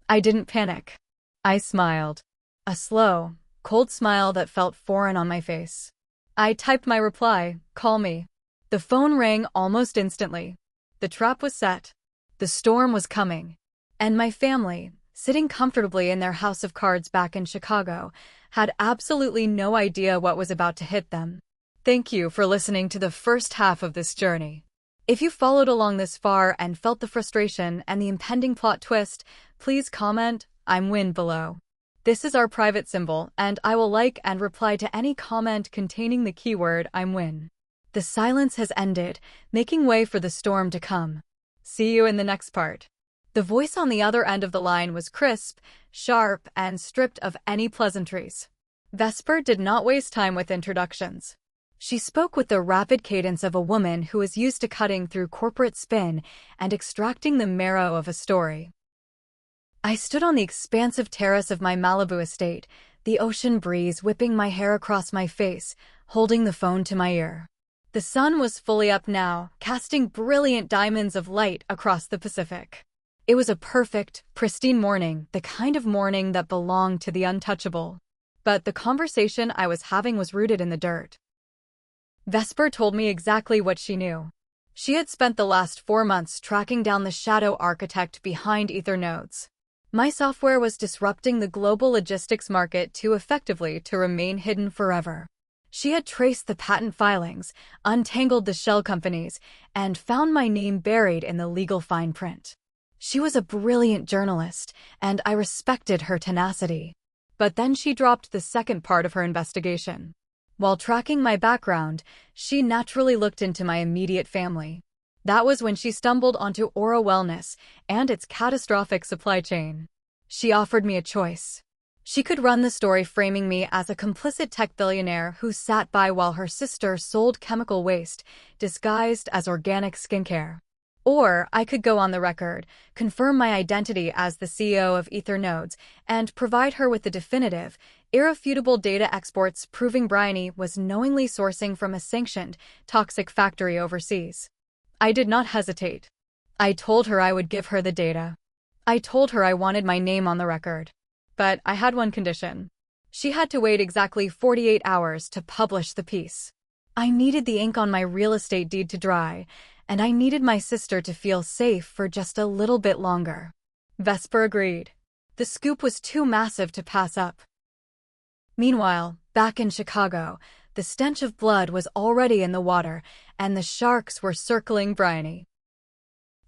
I didn't panic. I smiled. A slow, cold smile that felt foreign on my face. I typed my reply, "Call me." The phone rang almost instantly. The trap was set. The storm was coming. And my family, sitting comfortably in their house of cards back in Chicago, had absolutely no idea what was about to hit them. Thank you for listening to the first half of this journey. If you followed along this far and felt the frustration and the impending plot twist, please comment, "I'm Win" below. This is our private symbol, and I will like and reply to any comment containing the keyword "I'm Win." The silence has ended, making way for the storm to come. See you in the next part. The voice on the other end of the line was crisp, sharp, and stripped of any pleasantries. Vesper did not waste time with introductions. She spoke with the rapid cadence of a woman who is used to cutting through corporate spin and extracting the marrow of a story. I stood on the expansive terrace of my Malibu estate, the ocean breeze whipping my hair across my face, holding the phone to my ear. The sun was fully up now, casting brilliant diamonds of light across the Pacific. It was a perfect, pristine morning, the kind of morning that belonged to the untouchable. But the conversation I was having was rooted in the dirt. Vesper told me exactly what she knew. She had spent the last 4 months tracking down the shadow architect behind Ethernodes. My software was disrupting the global logistics market too effectively to remain hidden forever. She had traced the patent filings, untangled the shell companies, and found my name buried in the legal fine print. She was a brilliant journalist, and I respected her tenacity. But then she dropped the second part of her investigation. While tracking my background, she naturally looked into my immediate family. That was when she stumbled onto Aura Wellness and its catastrophic supply chain. She offered me a choice. She could run the story framing me as a complicit tech billionaire who sat by while her sister sold chemical waste disguised as organic skincare. Or I could go on the record, confirm my identity as the CEO of Ethernodes, and provide her with the definitive, irrefutable data exports proving Bryony was knowingly sourcing from a sanctioned, toxic factory overseas. I did not hesitate. I told her I would give her the data. I told her I wanted my name on the record. But I had one condition. She had to wait exactly 48 hours to publish the piece. I needed the ink on my real estate deed to dry, and I needed my sister to feel safe for just a little bit longer. Vesper agreed. The scoop was too massive to pass up. Meanwhile, back in Chicago, the stench of blood was already in the water, and the sharks were circling Bryony.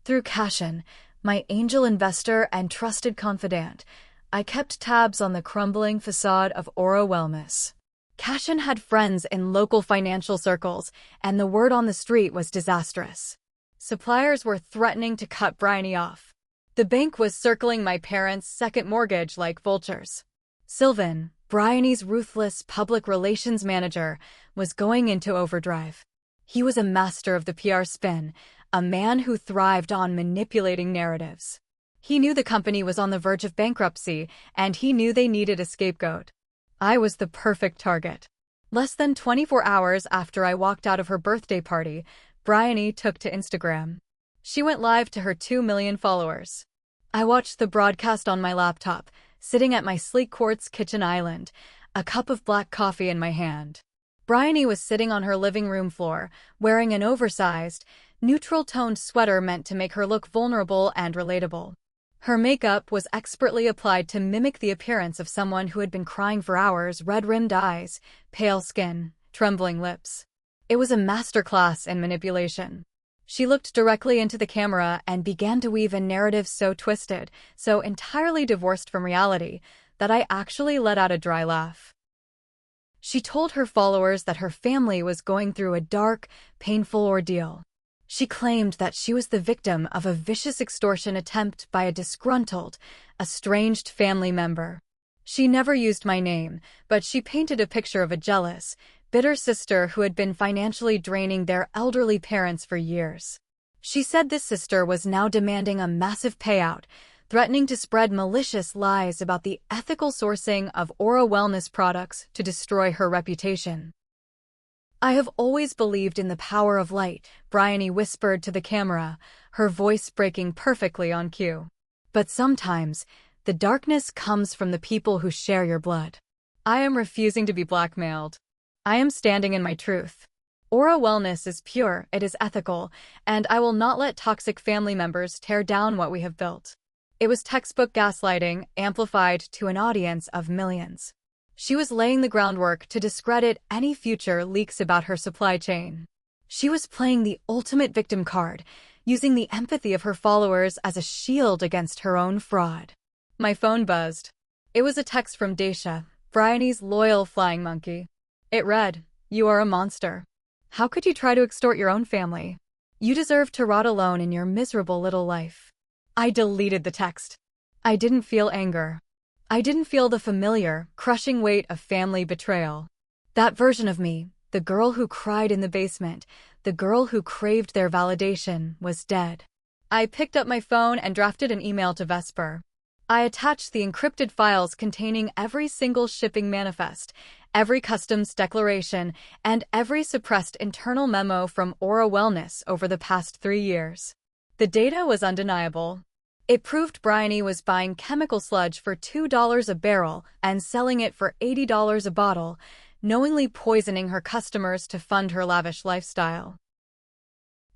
Through Cashin, My angel investor and trusted confidant, I kept tabs on the crumbling facade of Aura Wellness. Cashin had friends in local financial circles, and the word on the street was disastrous. Suppliers were threatening to cut Bryony off. The bank was circling my parents' second mortgage like vultures. Sylvan, Bryony's ruthless public relations manager, was going into overdrive. He was a master of the PR spin, a man who thrived on manipulating narratives. He knew the company was on the verge of bankruptcy, and he knew they needed a scapegoat. I was the perfect target. Less than 24 hours after I walked out of her birthday party, Bryony took to Instagram. She went live to her 2 million followers. I watched the broadcast on my laptop, sitting at my sleek quartz kitchen island, a cup of black coffee in my hand. Bryony was sitting on her living room floor, wearing an oversized, neutral-toned sweater meant to make her look vulnerable and relatable. Her makeup was expertly applied to mimic the appearance of someone who had been crying for hours, red-rimmed eyes, pale skin, trembling lips. It was a masterclass in manipulation. She looked directly into the camera and began to weave a narrative so twisted, so entirely divorced from reality, that I actually let out a dry laugh. She told her followers that her family was going through a dark, painful ordeal. She claimed that she was the victim of a vicious extortion attempt by a disgruntled, estranged family member. She never used my name, but she painted a picture of a jealous, bitter sister who had been financially draining their elderly parents for years. She said this sister was now demanding a massive payout, threatening to spread malicious lies about the ethical sourcing of Aura Wellness products to destroy her reputation. I have always believed in the power of light, Bryony whispered to the camera, her voice breaking perfectly on cue. But sometimes, the darkness comes from the people who share your blood. I am refusing to be blackmailed. I am standing in my truth. Aura Wellness is pure, it is ethical, and I will not let toxic family members tear down what we have built. It was textbook gaslighting, amplified to an audience of millions. She was laying the groundwork to discredit any future leaks about her supply chain. She was playing the ultimate victim card, using the empathy of her followers as a shield against her own fraud. My phone buzzed. It was a text from Daisha, Bryony's loyal flying monkey. It read, "You are a monster. How could you try to extort your own family? You deserve to rot alone in your miserable little life." I deleted the text. I didn't feel anger. I didn't feel the familiar, crushing weight of family betrayal. That version of me, the girl who cried in the basement, the girl who craved their validation, was dead. I picked up my phone and drafted an email to Vesper. I attached the encrypted files containing every single shipping manifest, every customs declaration, and every suppressed internal memo from Aura Wellness over the past 3 years. The data was undeniable. It proved Bryony was buying chemical sludge for $2 a barrel and selling it for $80 a bottle, knowingly poisoning her customers to fund her lavish lifestyle.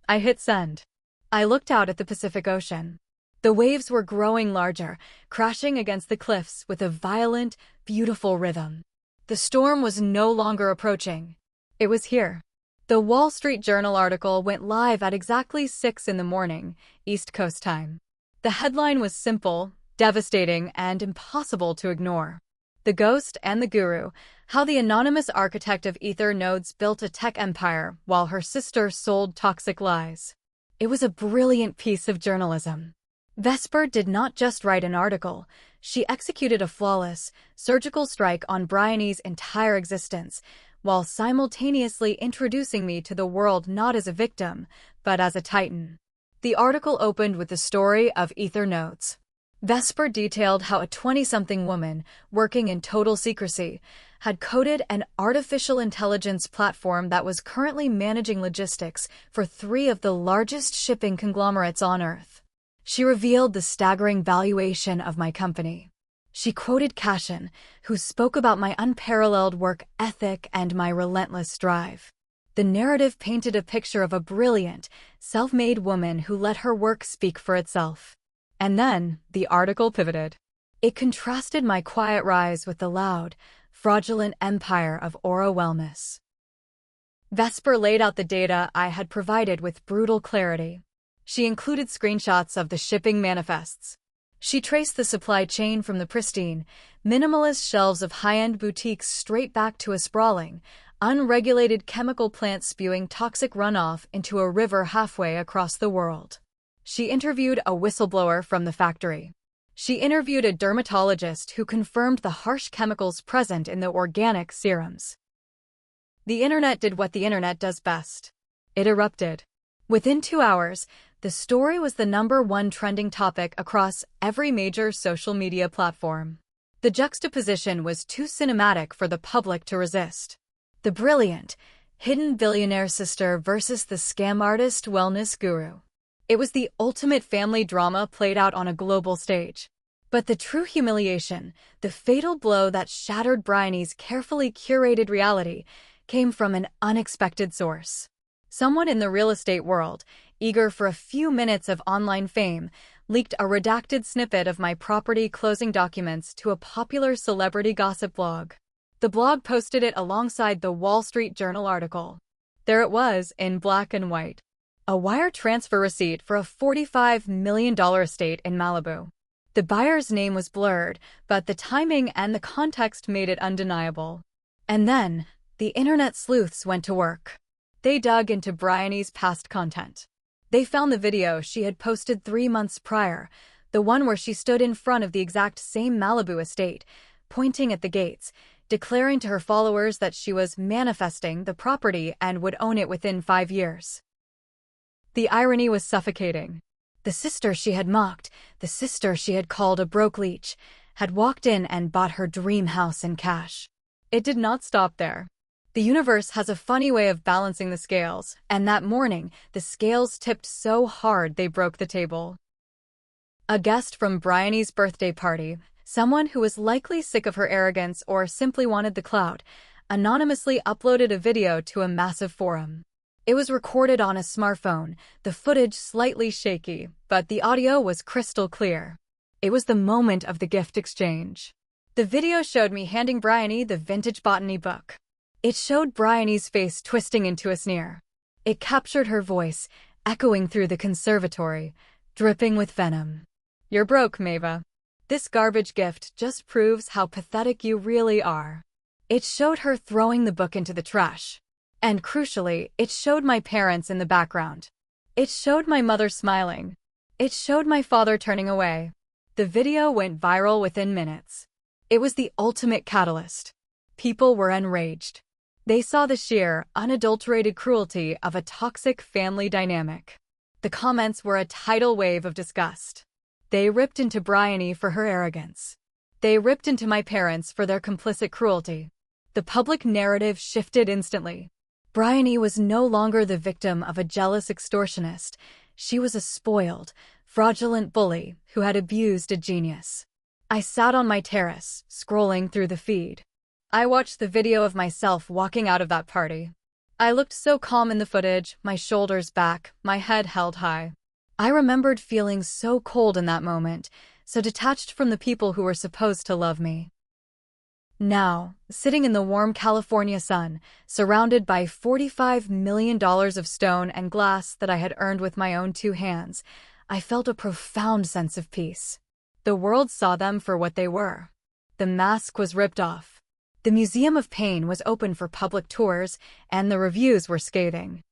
I hit send. I looked out at the Pacific Ocean. The waves were growing larger, crashing against the cliffs with a violent, beautiful rhythm. The storm was no longer approaching. It was here. The Wall Street Journal article went live at exactly 6 in the morning, East Coast time. The headline was simple, devastating, and impossible to ignore. The Ghost and the Guru, how the anonymous architect of Ether nodes built a tech empire while her sister sold toxic lies. It was a brilliant piece of journalism. Vesper did not just write an article, she executed a flawless, surgical strike on Bryony's entire existence, while simultaneously introducing me to the world not as a victim, but as a titan. The article opened with the story of Ether nodes. Vesper detailed how a 20-something woman, working in total secrecy, had coded an artificial intelligence platform that was currently managing logistics for 3 of the largest shipping conglomerates on Earth. She revealed the staggering valuation of my company. She quoted Cashin, who spoke about my unparalleled work ethic and my relentless drive. The narrative painted a picture of a brilliant, self-made woman who let her work speak for itself. And then, the article pivoted. It contrasted my quiet rise with the loud, fraudulent empire of Aura Wellness. Vesper laid out the data I had provided with brutal clarity. She included screenshots of the shipping manifests. She traced the supply chain from the pristine, minimalist shelves of high-end boutiques straight back to a sprawling, unregulated chemical plant spewing toxic runoff into a river halfway across the world. She interviewed a whistleblower from the factory. She interviewed a dermatologist who confirmed the harsh chemicals present in the organic serums. The internet did what the internet does best. It erupted. Within 2 hours, the story was the #1 trending topic across every major social media platform. The juxtaposition was too cinematic for the public to resist. The brilliant, hidden billionaire sister versus the scam artist wellness guru. It was the ultimate family drama played out on a global stage. But the true humiliation, the fatal blow that shattered Bryony's carefully curated reality, came from an unexpected source. Someone in the real estate world, eager for a few minutes of online fame, leaked a redacted snippet of my property closing documents to a popular celebrity gossip blog. The blog posted it alongside the Wall Street Journal article. There it was, in black and white. A wire transfer receipt for a $45 million estate in Malibu. The buyer's name was blurred, but the timing and the context made it undeniable. And then, the internet sleuths went to work. They dug into Bryony's past content. They found the video she had posted 3 months prior, the one where she stood in front of the exact same Malibu estate, pointing at the gates, declaring to her followers that she was manifesting the property and would own it within 5 years. The irony was suffocating. The sister she had mocked, the sister she had called a broke leech, had walked in and bought her dream house in cash. It did not stop there. The universe has a funny way of balancing the scales, and that morning, the scales tipped so hard they broke the table. A guest from Bryony's birthday party, someone who was likely sick of her arrogance or simply wanted the clout, anonymously uploaded a video to a massive forum. It was recorded on a smartphone, the footage slightly shaky, but the audio was crystal clear. It was the moment of the gift exchange. The video showed me handing Bryony the vintage botany book. It showed Bryony's face twisting into a sneer. It captured her voice, echoing through the conservatory, dripping with venom. "You're broke, Mava. This garbage gift just proves how pathetic you really are." It showed her throwing the book into the trash. And crucially, it showed my parents in the background. It showed my mother smiling. It showed my father turning away. The video went viral within minutes. It was the ultimate catalyst. People were enraged. They saw the sheer, unadulterated cruelty of a toxic family dynamic. The comments were a tidal wave of disgust. They ripped into Bryony for her arrogance. They ripped into my parents for their complicit cruelty. The public narrative shifted instantly. Bryony was no longer the victim of a jealous extortionist. She was a spoiled, fraudulent bully who had abused a genius. I sat on my terrace, scrolling through the feed. I watched the video of myself walking out of that party. I looked so calm in the footage, my shoulders back, my head held high. I remembered feeling so cold in that moment, so detached from the people who were supposed to love me. Now, sitting in the warm California sun, surrounded by $45 million of stone and glass that I had earned with my own 2 hands, I felt a profound sense of peace. The world saw them for what they were. The mask was ripped off. The Museum of Pain was open for public tours, and the reviews were scathing.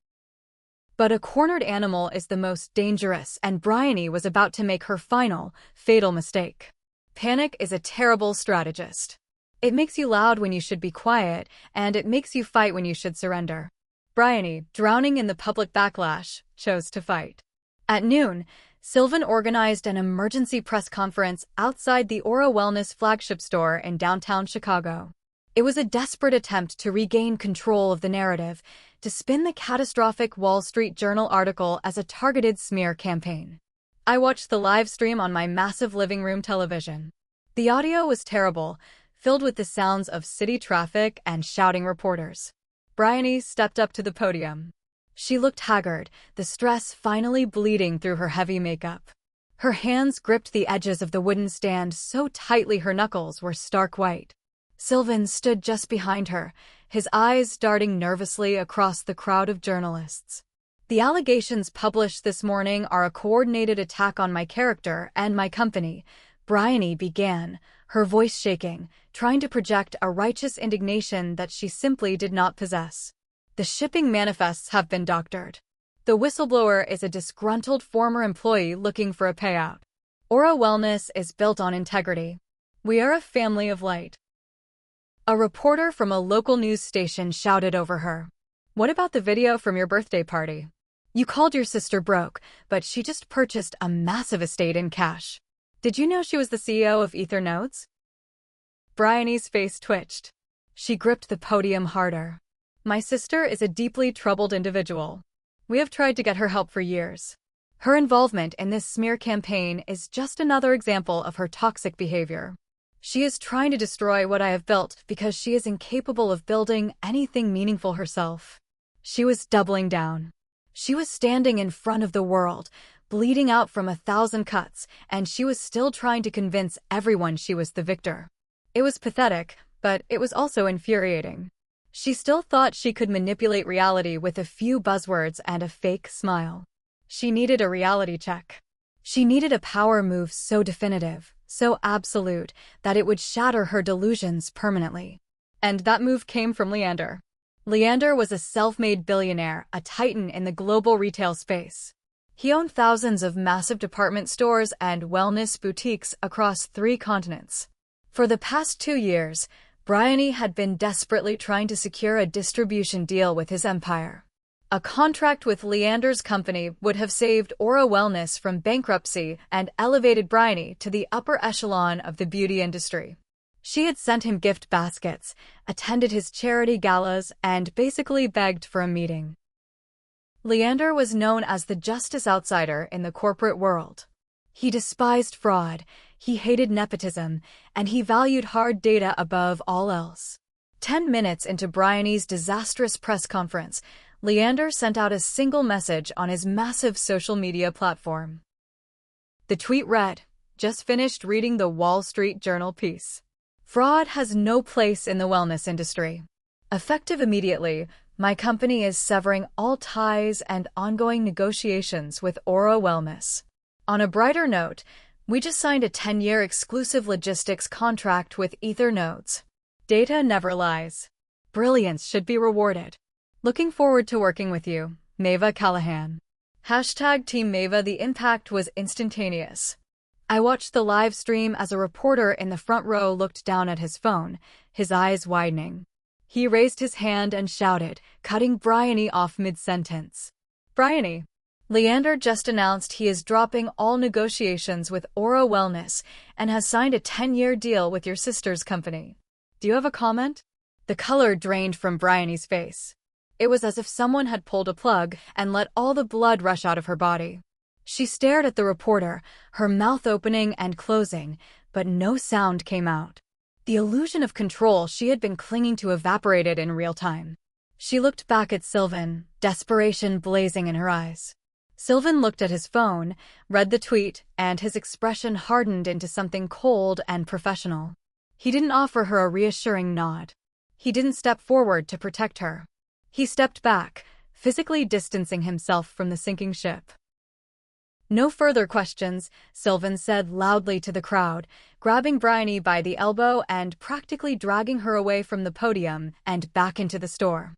But a cornered animal is the most dangerous, and Bryony was about to make her final, fatal mistake. Panic is a terrible strategist. It makes you loud when you should be quiet, and it makes you fight when you should surrender. Bryony, drowning in the public backlash, chose to fight. At noon, Sylvan organized an emergency press conference outside the Aura Wellness flagship store in downtown Chicago. It was a desperate attempt to regain control of the narrative, to spin the catastrophic Wall Street Journal article as a targeted smear campaign. I watched the live stream on my massive living room television. The audio was terrible, filled with the sounds of city traffic and shouting reporters. Bryony stepped up to the podium. She looked haggard, the stress finally bleeding through her heavy makeup. Her hands gripped the edges of the wooden stand so tightly her knuckles were stark white. Sylvan stood just behind her, his eyes darting nervously across the crowd of journalists. The allegations published this morning are a coordinated attack on my character and my company, Bryony began, her voice shaking, trying to project a righteous indignation that she simply did not possess. The shipping manifests have been doctored. The whistleblower is a disgruntled former employee looking for a payout. Aura Wellness is built on integrity. We are a family of light. A reporter from a local news station shouted over her. What about the video from your birthday party? You called your sister broke, but she just purchased a massive estate in cash. Did you know she was the CEO of Ether Nodes? Bryony's face twitched. She gripped the podium harder. My sister is a deeply troubled individual. We have tried to get her help for years. Her involvement in this smear campaign is just another example of her toxic behavior. She is trying to destroy what I have built because she is incapable of building anything meaningful herself. She was doubling down. She was standing in front of the world, bleeding out from 1,000 cuts, and she was still trying to convince everyone she was the victor. It was pathetic, but it was also infuriating. She still thought she could manipulate reality with a few buzzwords and a fake smile. She needed a reality check. She needed a power move so definitive, so absolute, that it would shatter her delusions permanently. And that move came from Leander. Leander was a self-made billionaire, a titan in the global retail space. He owned thousands of massive department stores and wellness boutiques across 3 continents. For the past 2 years, Bryony had been desperately trying to secure a distribution deal with his empire. A contract with Leander's company would have saved Aura Wellness from bankruptcy and elevated Bryony to the upper echelon of the beauty industry. She had sent him gift baskets, attended his charity galas, and basically begged for a meeting. Leander was known as the justice outsider in the corporate world. He despised fraud, he hated nepotism, and he valued hard data above all else. 10 minutes into Bryony's disastrous press conference, Leander sent out a single message on his massive social media platform. The tweet read, "Just finished reading the Wall Street Journal piece. Fraud has no place in the wellness industry. Effective immediately, my company is severing all ties and ongoing negotiations with Aura Wellness. On a brighter note, we just signed a 10-year exclusive logistics contract with Ether Nodes. Data never lies. Brilliance should be rewarded. Looking forward to working with you, Maeva Callahan." #Team Maeva. The impact was instantaneous. I watched the live stream as a reporter in the front row looked down at his phone, his eyes widening. He raised his hand and shouted, cutting Bryony off mid-sentence. "Bryony, Leander just announced he is dropping all negotiations with Aura Wellness and has signed a 10-year deal with your sister's company. Do you have a comment?" The color drained from Bryony's face. It was as if someone had pulled a plug and let all the blood rush out of her body. She stared at the reporter, her mouth opening and closing, but no sound came out. The illusion of control she had been clinging to evaporated in real time. She looked back at Sylvan, desperation blazing in her eyes. Sylvan looked at his phone, read the tweet, and his expression hardened into something cold and professional. He didn't offer her a reassuring nod. He didn't step forward to protect her. He stepped back, physically distancing himself from the sinking ship. "No further questions," Sylvan said loudly to the crowd, grabbing Bryony by the elbow and practically dragging her away from the podium and back into the store.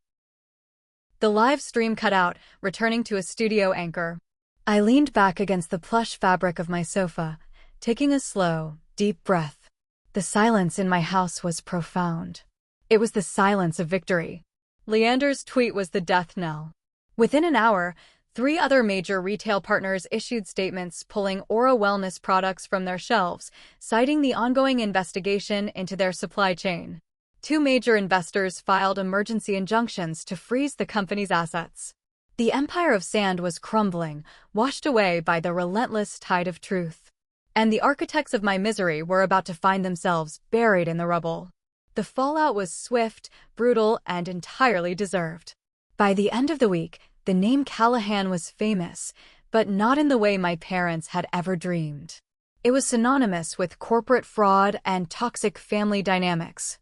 The live stream cut out, returning to a studio anchor. I leaned back against the plush fabric of my sofa, taking a slow, deep breath. The silence in my house was profound. It was the silence of victory. Leander's tweet was the death knell. Within an hour, 3 other major retail partners issued statements pulling Aura Wellness products from their shelves, citing the ongoing investigation into their supply chain. 2 major investors filed emergency injunctions to freeze the company's assets. The empire of sand was crumbling, washed away by the relentless tide of truth. And the architects of my misery were about to find themselves buried in the rubble. The fallout was swift, brutal, and entirely deserved. By the end of the week, the name Callahan was famous, but not in the way my parents had ever dreamed. It was synonymous with corporate fraud and toxic family dynamics.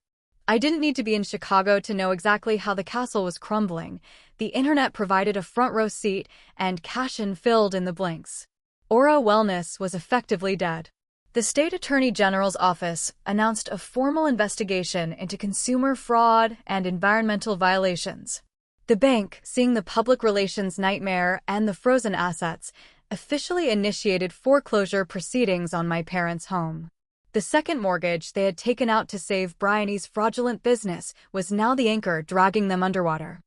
I didn't need to be in Chicago to know exactly how the castle was crumbling. The internet provided a front-row seat, and cash-in filled in the blanks. Aura Wellness was effectively dead. The state attorney general's office announced a formal investigation into consumer fraud and environmental violations. The bank, seeing the public relations nightmare and the frozen assets, officially initiated foreclosure proceedings on my parents' home. The second mortgage they had taken out to save Bryony's fraudulent business was now the anchor dragging them underwater.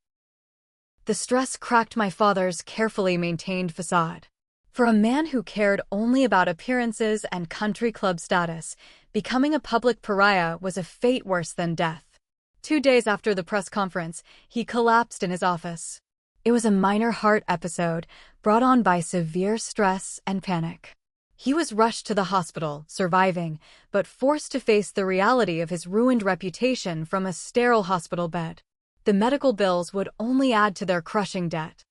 The stress cracked my father's carefully maintained facade. For a man who cared only about appearances and country club status, becoming a public pariah was a fate worse than death. 2 days after the press conference, he collapsed in his office. It was a minor heart episode brought on by severe stress and panic. He was rushed to the hospital, surviving, but forced to face the reality of his ruined reputation from a sterile hospital bed. The medical bills would only add to their crushing debt.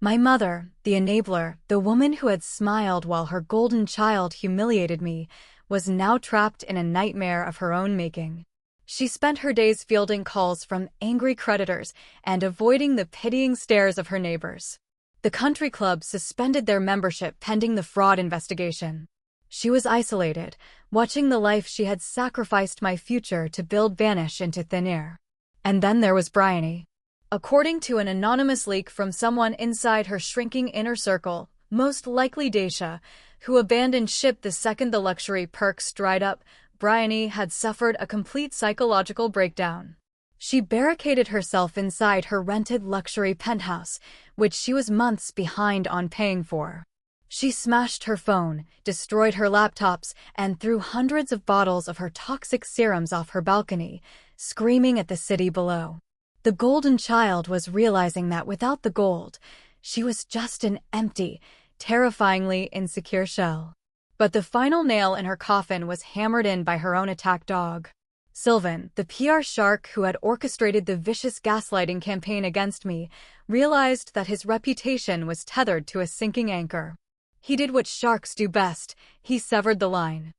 My mother, the enabler, the woman who had smiled while her golden child humiliated me, was now trapped in a nightmare of her own making. She spent her days fielding calls from angry creditors and avoiding the pitying stares of her neighbors. The country club suspended their membership pending the fraud investigation. She was isolated, watching the life she had sacrificed my future to build vanish into thin air. And then there was Bryony. According to an anonymous leak from someone inside her shrinking inner circle, most likely Daisha, who abandoned ship the second the luxury perks dried up, Bryony had suffered a complete psychological breakdown. She barricaded herself inside her rented luxury penthouse, which she was months behind on paying for. She smashed her phone, destroyed her laptops, and threw hundreds of bottles of her toxic serums off her balcony, screaming at the city below. The golden child was realizing that without the gold, she was just an empty, terrifyingly insecure shell. But the final nail in her coffin was hammered in by her own attack dog. Sylvan, the PR shark who had orchestrated the vicious gaslighting campaign against me, realized that his reputation was tethered to a sinking anchor. He did what sharks do best: he severed the line.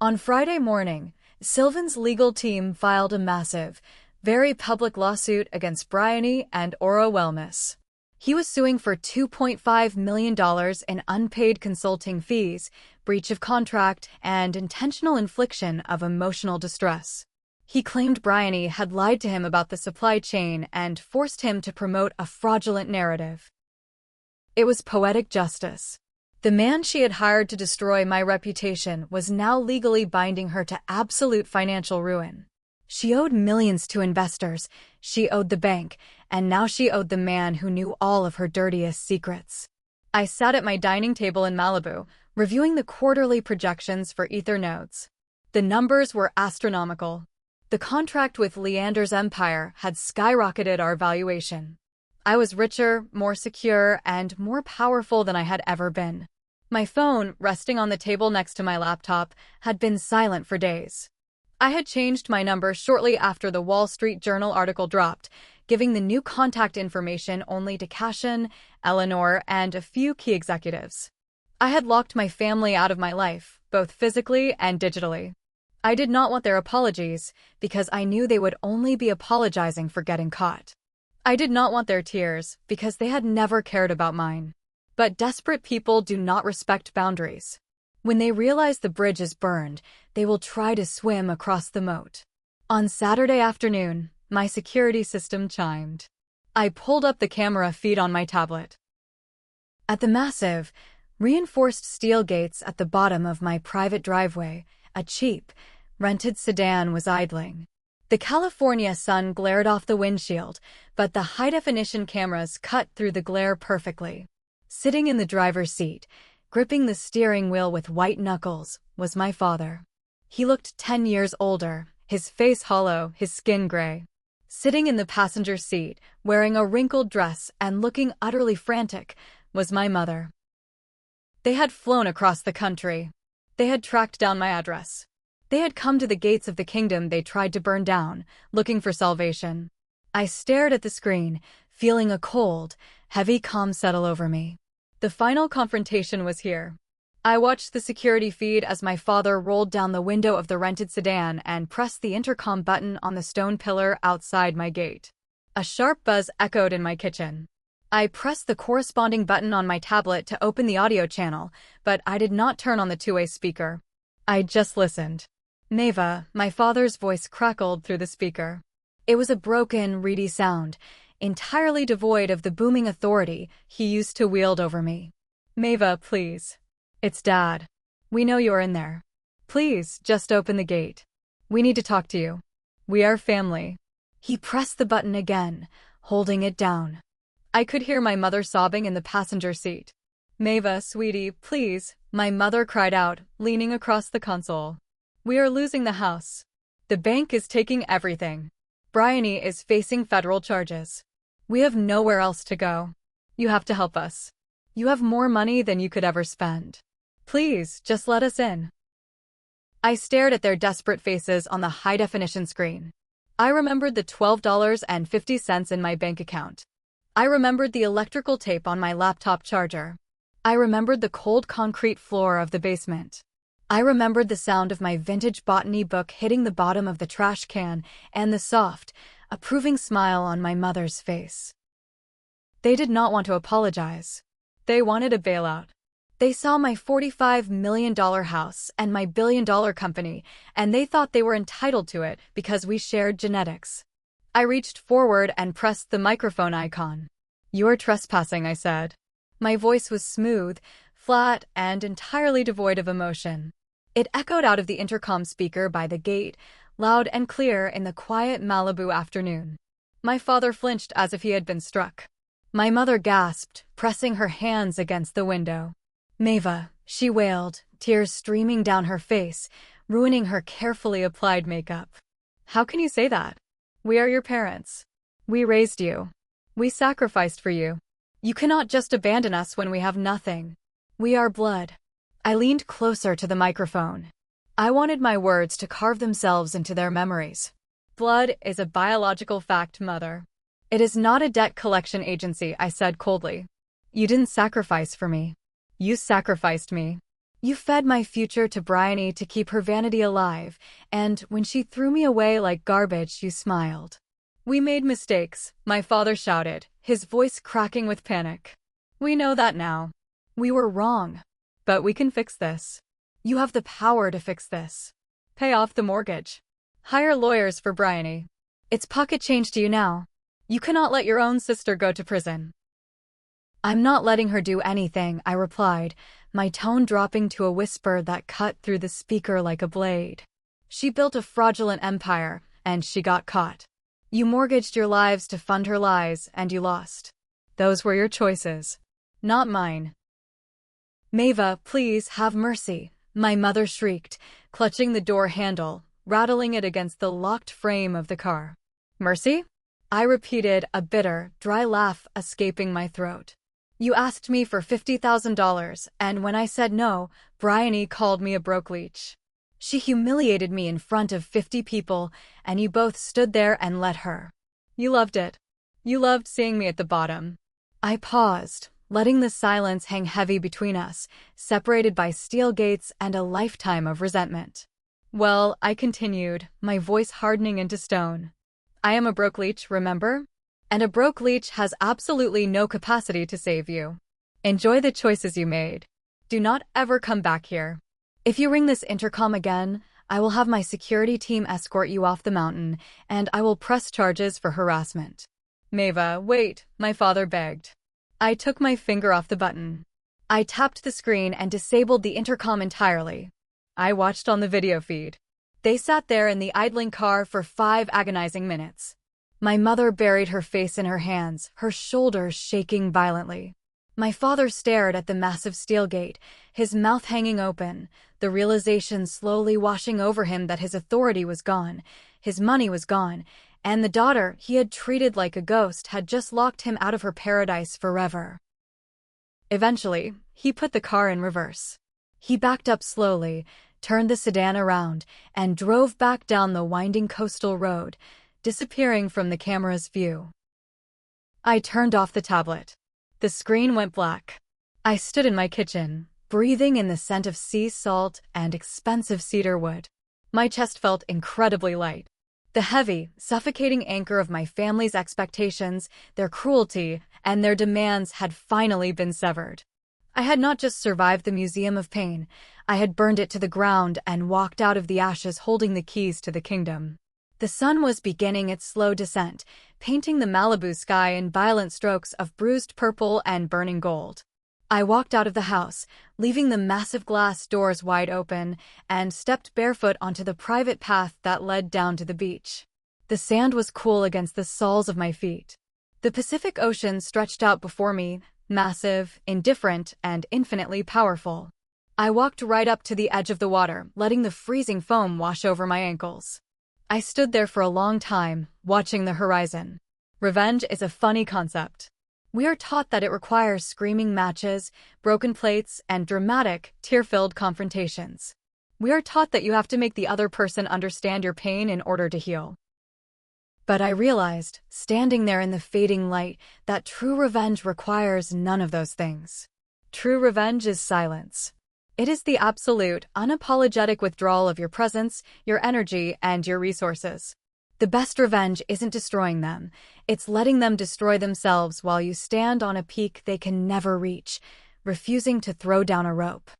On Friday morning, Sylvan's legal team filed a massive, very public lawsuit against Bryony and Aura Wellness. He was suing for $2.5 million in unpaid consulting fees, breach of contract, and intentional infliction of emotional distress. He claimed Bryony had lied to him about the supply chain and forced him to promote a fraudulent narrative. It was poetic justice. The man she had hired to destroy my reputation was now legally binding her to absolute financial ruin. She owed millions to investors, she owed the bank, and now she owed the man who knew all of her dirtiest secrets. I sat at my dining table in Malibu, reviewing the quarterly projections for Ether nodes. The numbers were astronomical. The contract with Leander's empire had skyrocketed our valuation. I was richer, more secure, and more powerful than I had ever been. My phone, resting on the table next to my laptop, had been silent for days. I had changed my number shortly after the Wall Street Journal article dropped, giving the new contact information only to Cashin, Eleanor, and a few key executives. I had locked my family out of my life, both physically and digitally. I did not want their apologies, because I knew they would only be apologizing for getting caught. I did not want their tears, because they had never cared about mine. But desperate people do not respect boundaries. When they realize the bridge is burned, they will try to swim across the moat. On Saturday afternoon, my security system chimed. I pulled up the camera feed on my tablet. At the massive, reinforced steel gates at the bottom of my private driveway, a cheap, rented sedan was idling. The California sun glared off the windshield, but the high-definition cameras cut through the glare perfectly. Sitting in the driver's seat, gripping the steering wheel with white knuckles, was my father. He looked 10 years older, his face hollow, his skin gray. Sitting in the passenger seat, wearing a wrinkled dress and looking utterly frantic, was my mother. They had flown across the country. They had tracked down my address. They had come to the gates of the kingdom they tried to burn down, looking for salvation. I stared at the screen, feeling a cold, heavy calm settle over me. The final confrontation was here. I watched the security feed as my father rolled down the window of the rented sedan and pressed the intercom button on the stone pillar outside my gate. A sharp buzz echoed in my kitchen. I pressed the corresponding button on my tablet to open the audio channel, but I did not turn on the two-way speaker. I just listened. Mava, my father's voice crackled through the speaker. It was a broken, reedy sound, entirely devoid of the booming authority he used to wield over me. Mava, please. It's Dad. We know you're in there. Please, just open the gate. We need to talk to you. We are family. He pressed the button again, holding it down. I could hear my mother sobbing in the passenger seat. Mava, sweetie, please, my mother cried out, leaning across the console. We are losing the house. The bank is taking everything. Bryony is facing federal charges. We have nowhere else to go. You have to help us. You have more money than you could ever spend. Please, just let us in. I stared at their desperate faces on the high-definition screen. I remembered the $12.50 in my bank account. I remembered the electrical tape on my laptop charger. I remembered the cold concrete floor of the basement. I remembered the sound of my vintage botany book hitting the bottom of the trash can and the soft, approving smile on my mother's face. They did not want to apologize. They wanted a bailout. They saw my $45 million house and my billion-dollar company, and they thought they were entitled to it because we shared genetics. I reached forward and pressed the microphone icon. "You're trespassing," I said. My voice was smooth, flat, and entirely devoid of emotion. It echoed out of the intercom speaker by the gate, loud and clear in the quiet Malibu afternoon. My father flinched as if he had been struck. My mother gasped, pressing her hands against the window. "Mava," she wailed, tears streaming down her face, ruining her carefully applied makeup. "How can you say that? We are your parents. We raised you. We sacrificed for you. You cannot just abandon us when we have nothing. We are blood." I leaned closer to the microphone. I wanted my words to carve themselves into their memories. "Blood is a biological fact, Mother. It is not a debt collection agency," I said coldly. "You didn't sacrifice for me. You sacrificed me. You fed my future to Bryony to keep her vanity alive, and when she threw me away like garbage, you smiled." "We made mistakes," my father shouted, his voice cracking with panic. "We know that now. We were wrong. But we can fix this. You have the power to fix this. Pay off the mortgage. Hire lawyers for Bryony. It's pocket change to you now. You cannot let your own sister go to prison." "I'm not letting her do anything," I replied, my tone dropping to a whisper that cut through the speaker like a blade. "She built a fraudulent empire, and she got caught. You mortgaged your lives to fund her lies, and you lost. Those were your choices, not mine." "Mava, please have mercy," my mother shrieked, clutching the door handle, rattling it against the locked frame of the car. "Mercy?" I repeated, a bitter, dry laugh escaping my throat. "You asked me for $50,000, and when I said no, Bryony called me a broke leech. She humiliated me in front of 50 people, and you both stood there and let her. You loved it. You loved seeing me at the bottom." I paused, letting the silence hang heavy between us, separated by steel gates and a lifetime of resentment. "Well," I continued, my voice hardening into stone, "I am a broke leech, remember? And a broke leech has absolutely no capacity to save you. Enjoy the choices you made. Do not ever come back here. If you ring this intercom again, I will have my security team escort you off the mountain, and I will press charges for harassment." "Mava, wait," my father begged. I took my finger off the button. I tapped the screen and disabled the intercom entirely. I watched on the video feed. They sat there in the idling car for 5 agonizing minutes. My mother buried her face in her hands, her shoulders shaking violently. My father stared at the massive steel gate, his mouth hanging open, the realization slowly washing over him that his authority was gone, his money was gone, and the daughter he had treated like a ghost had just locked him out of her paradise forever. Eventually, he put the car in reverse. He backed up slowly, turned the sedan around, and drove back down the winding coastal road, disappearing from the camera's view. I turned off the tablet. The screen went black. I stood in my kitchen, breathing in the scent of sea salt and expensive cedar wood. My chest felt incredibly light. The heavy, suffocating anchor of my family's expectations, their cruelty, and their demands had finally been severed. I had not just survived the Museum of Pain, I had burned it to the ground and walked out of the ashes holding the keys to the kingdom. The sun was beginning its slow descent, painting the Malibu sky in violent strokes of bruised purple and burning gold. I walked out of the house, leaving the massive glass doors wide open, and stepped barefoot onto the private path that led down to the beach. The sand was cool against the soles of my feet. The Pacific Ocean stretched out before me, massive, indifferent, and infinitely powerful. I walked right up to the edge of the water, letting the freezing foam wash over my ankles. I stood there for a long time, watching the horizon. Revenge is a funny concept. We are taught that it requires screaming matches, broken plates, and dramatic, tear-filled confrontations. We are taught that you have to make the other person understand your pain in order to heal. But I realized, standing there in the fading light, that true revenge requires none of those things. True revenge is silence. It is the absolute, unapologetic withdrawal of your presence, your energy, and your resources. The best revenge isn't destroying them, it's letting them destroy themselves while you stand on a peak they can never reach, refusing to throw down a rope.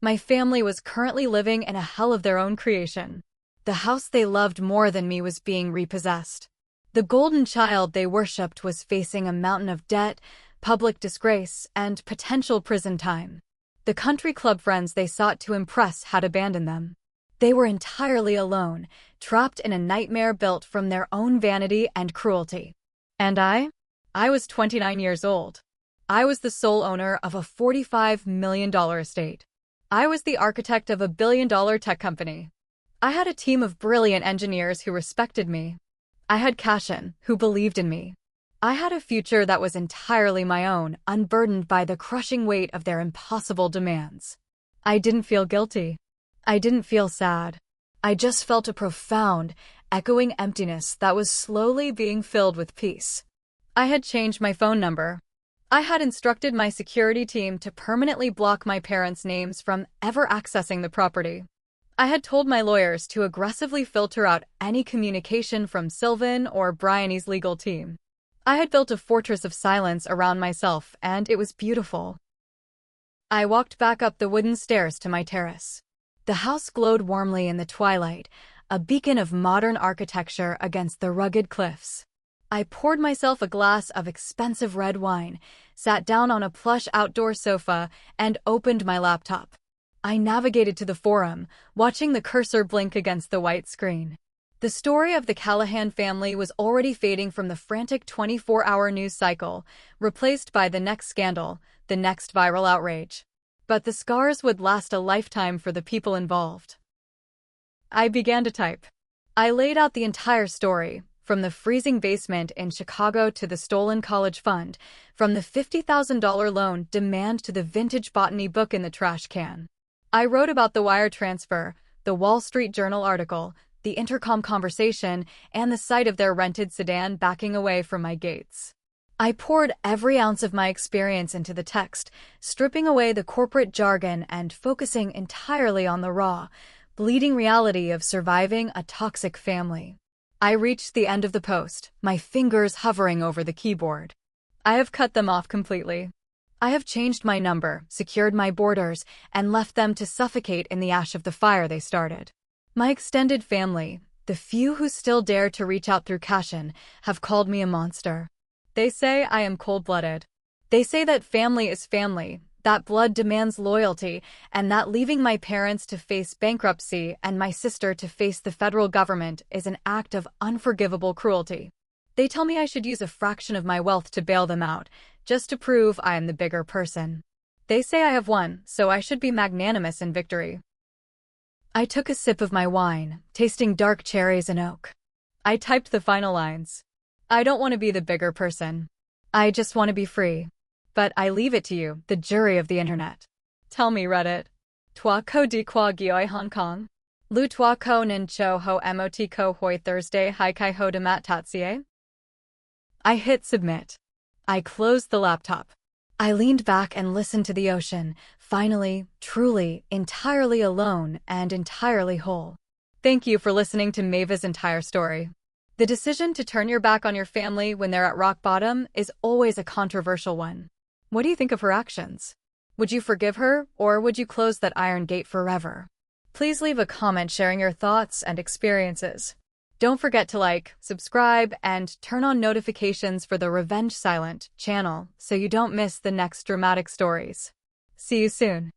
My family was currently living in a hell of their own creation. The house they loved more than me was being repossessed. The golden child they worshipped was facing a mountain of debt, public disgrace, and potential prison time. The country club friends they sought to impress had abandoned them. They were entirely alone, trapped in a nightmare built from their own vanity and cruelty. And I was 29 years old. I was the sole owner of a $45 million estate. I was the architect of a billion-dollar tech company. I had a team of brilliant engineers who respected me. I had Cashin, who believed in me. I had a future that was entirely my own, unburdened by the crushing weight of their impossible demands. I didn't feel guilty. I didn't feel sad. I just felt a profound, echoing emptiness that was slowly being filled with peace. I had changed my phone number. I had instructed my security team to permanently block my parents' names from ever accessing the property. I had told my lawyers to aggressively filter out any communication from Sylvan or Bryony's legal team. I had built a fortress of silence around myself, and it was beautiful. I walked back up the wooden stairs to my terrace. The house glowed warmly in the twilight, a beacon of modern architecture against the rugged cliffs. I poured myself a glass of expensive red wine, sat down on a plush outdoor sofa, and opened my laptop. I navigated to the forum, watching the cursor blink against the white screen. The story of the Callahan family was already fading from the frantic 24-hour news cycle, replaced by the next scandal, the next viral outrage. But the scars would last a lifetime for the people involved. I began to type. I laid out the entire story, from the freezing basement in Chicago to the stolen college fund, from the $50,000 loan demand to the vintage botany book in the trash can. I wrote about the wire transfer, the Wall Street Journal article, the intercom conversation, and the sight of their rented sedan backing away from my gates. I poured every ounce of my experience into the text, stripping away the corporate jargon and focusing entirely on the raw, bleeding reality of surviving a toxic family. I reached the end of the post, my fingers hovering over the keyboard. I have cut them off completely. I have changed my number, secured my borders, and left them to suffocate in the ash of the fire they started. My extended family, the few who still dare to reach out through Cashin, have called me a monster. They say I am cold-blooded. They say that family is family, that blood demands loyalty, and that leaving my parents to face bankruptcy and my sister to face the federal government is an act of unforgivable cruelty. They tell me I should use a fraction of my wealth to bail them out, just to prove I am the bigger person. They say I have won, so I should be magnanimous in victory. I took a sip of my wine, tasting dark cherries and oak. I typed the final lines. I don't want to be the bigger person. I just want to be free. But I leave it to you, the jury of the internet. Tell me, Reddit. Toi ko di qua gioi Hong Kong? Lu toi ko nin cho ho mot ko hoi Thursday hai kai ho de mat tatsie? I hit submit. I closed the laptop. I leaned back and listened to the ocean, finally, truly, entirely alone and entirely whole. Thank you for listening to Mave's entire story. The decision to turn your back on your family when they're at rock bottom is always a controversial one. What do you think of her actions? Would you forgive her, or would you close that iron gate forever? Please leave a comment sharing your thoughts and experiences. Don't forget to like, subscribe, and turn on notifications for the Revenge Silent channel so you don't miss the next dramatic stories. See you soon.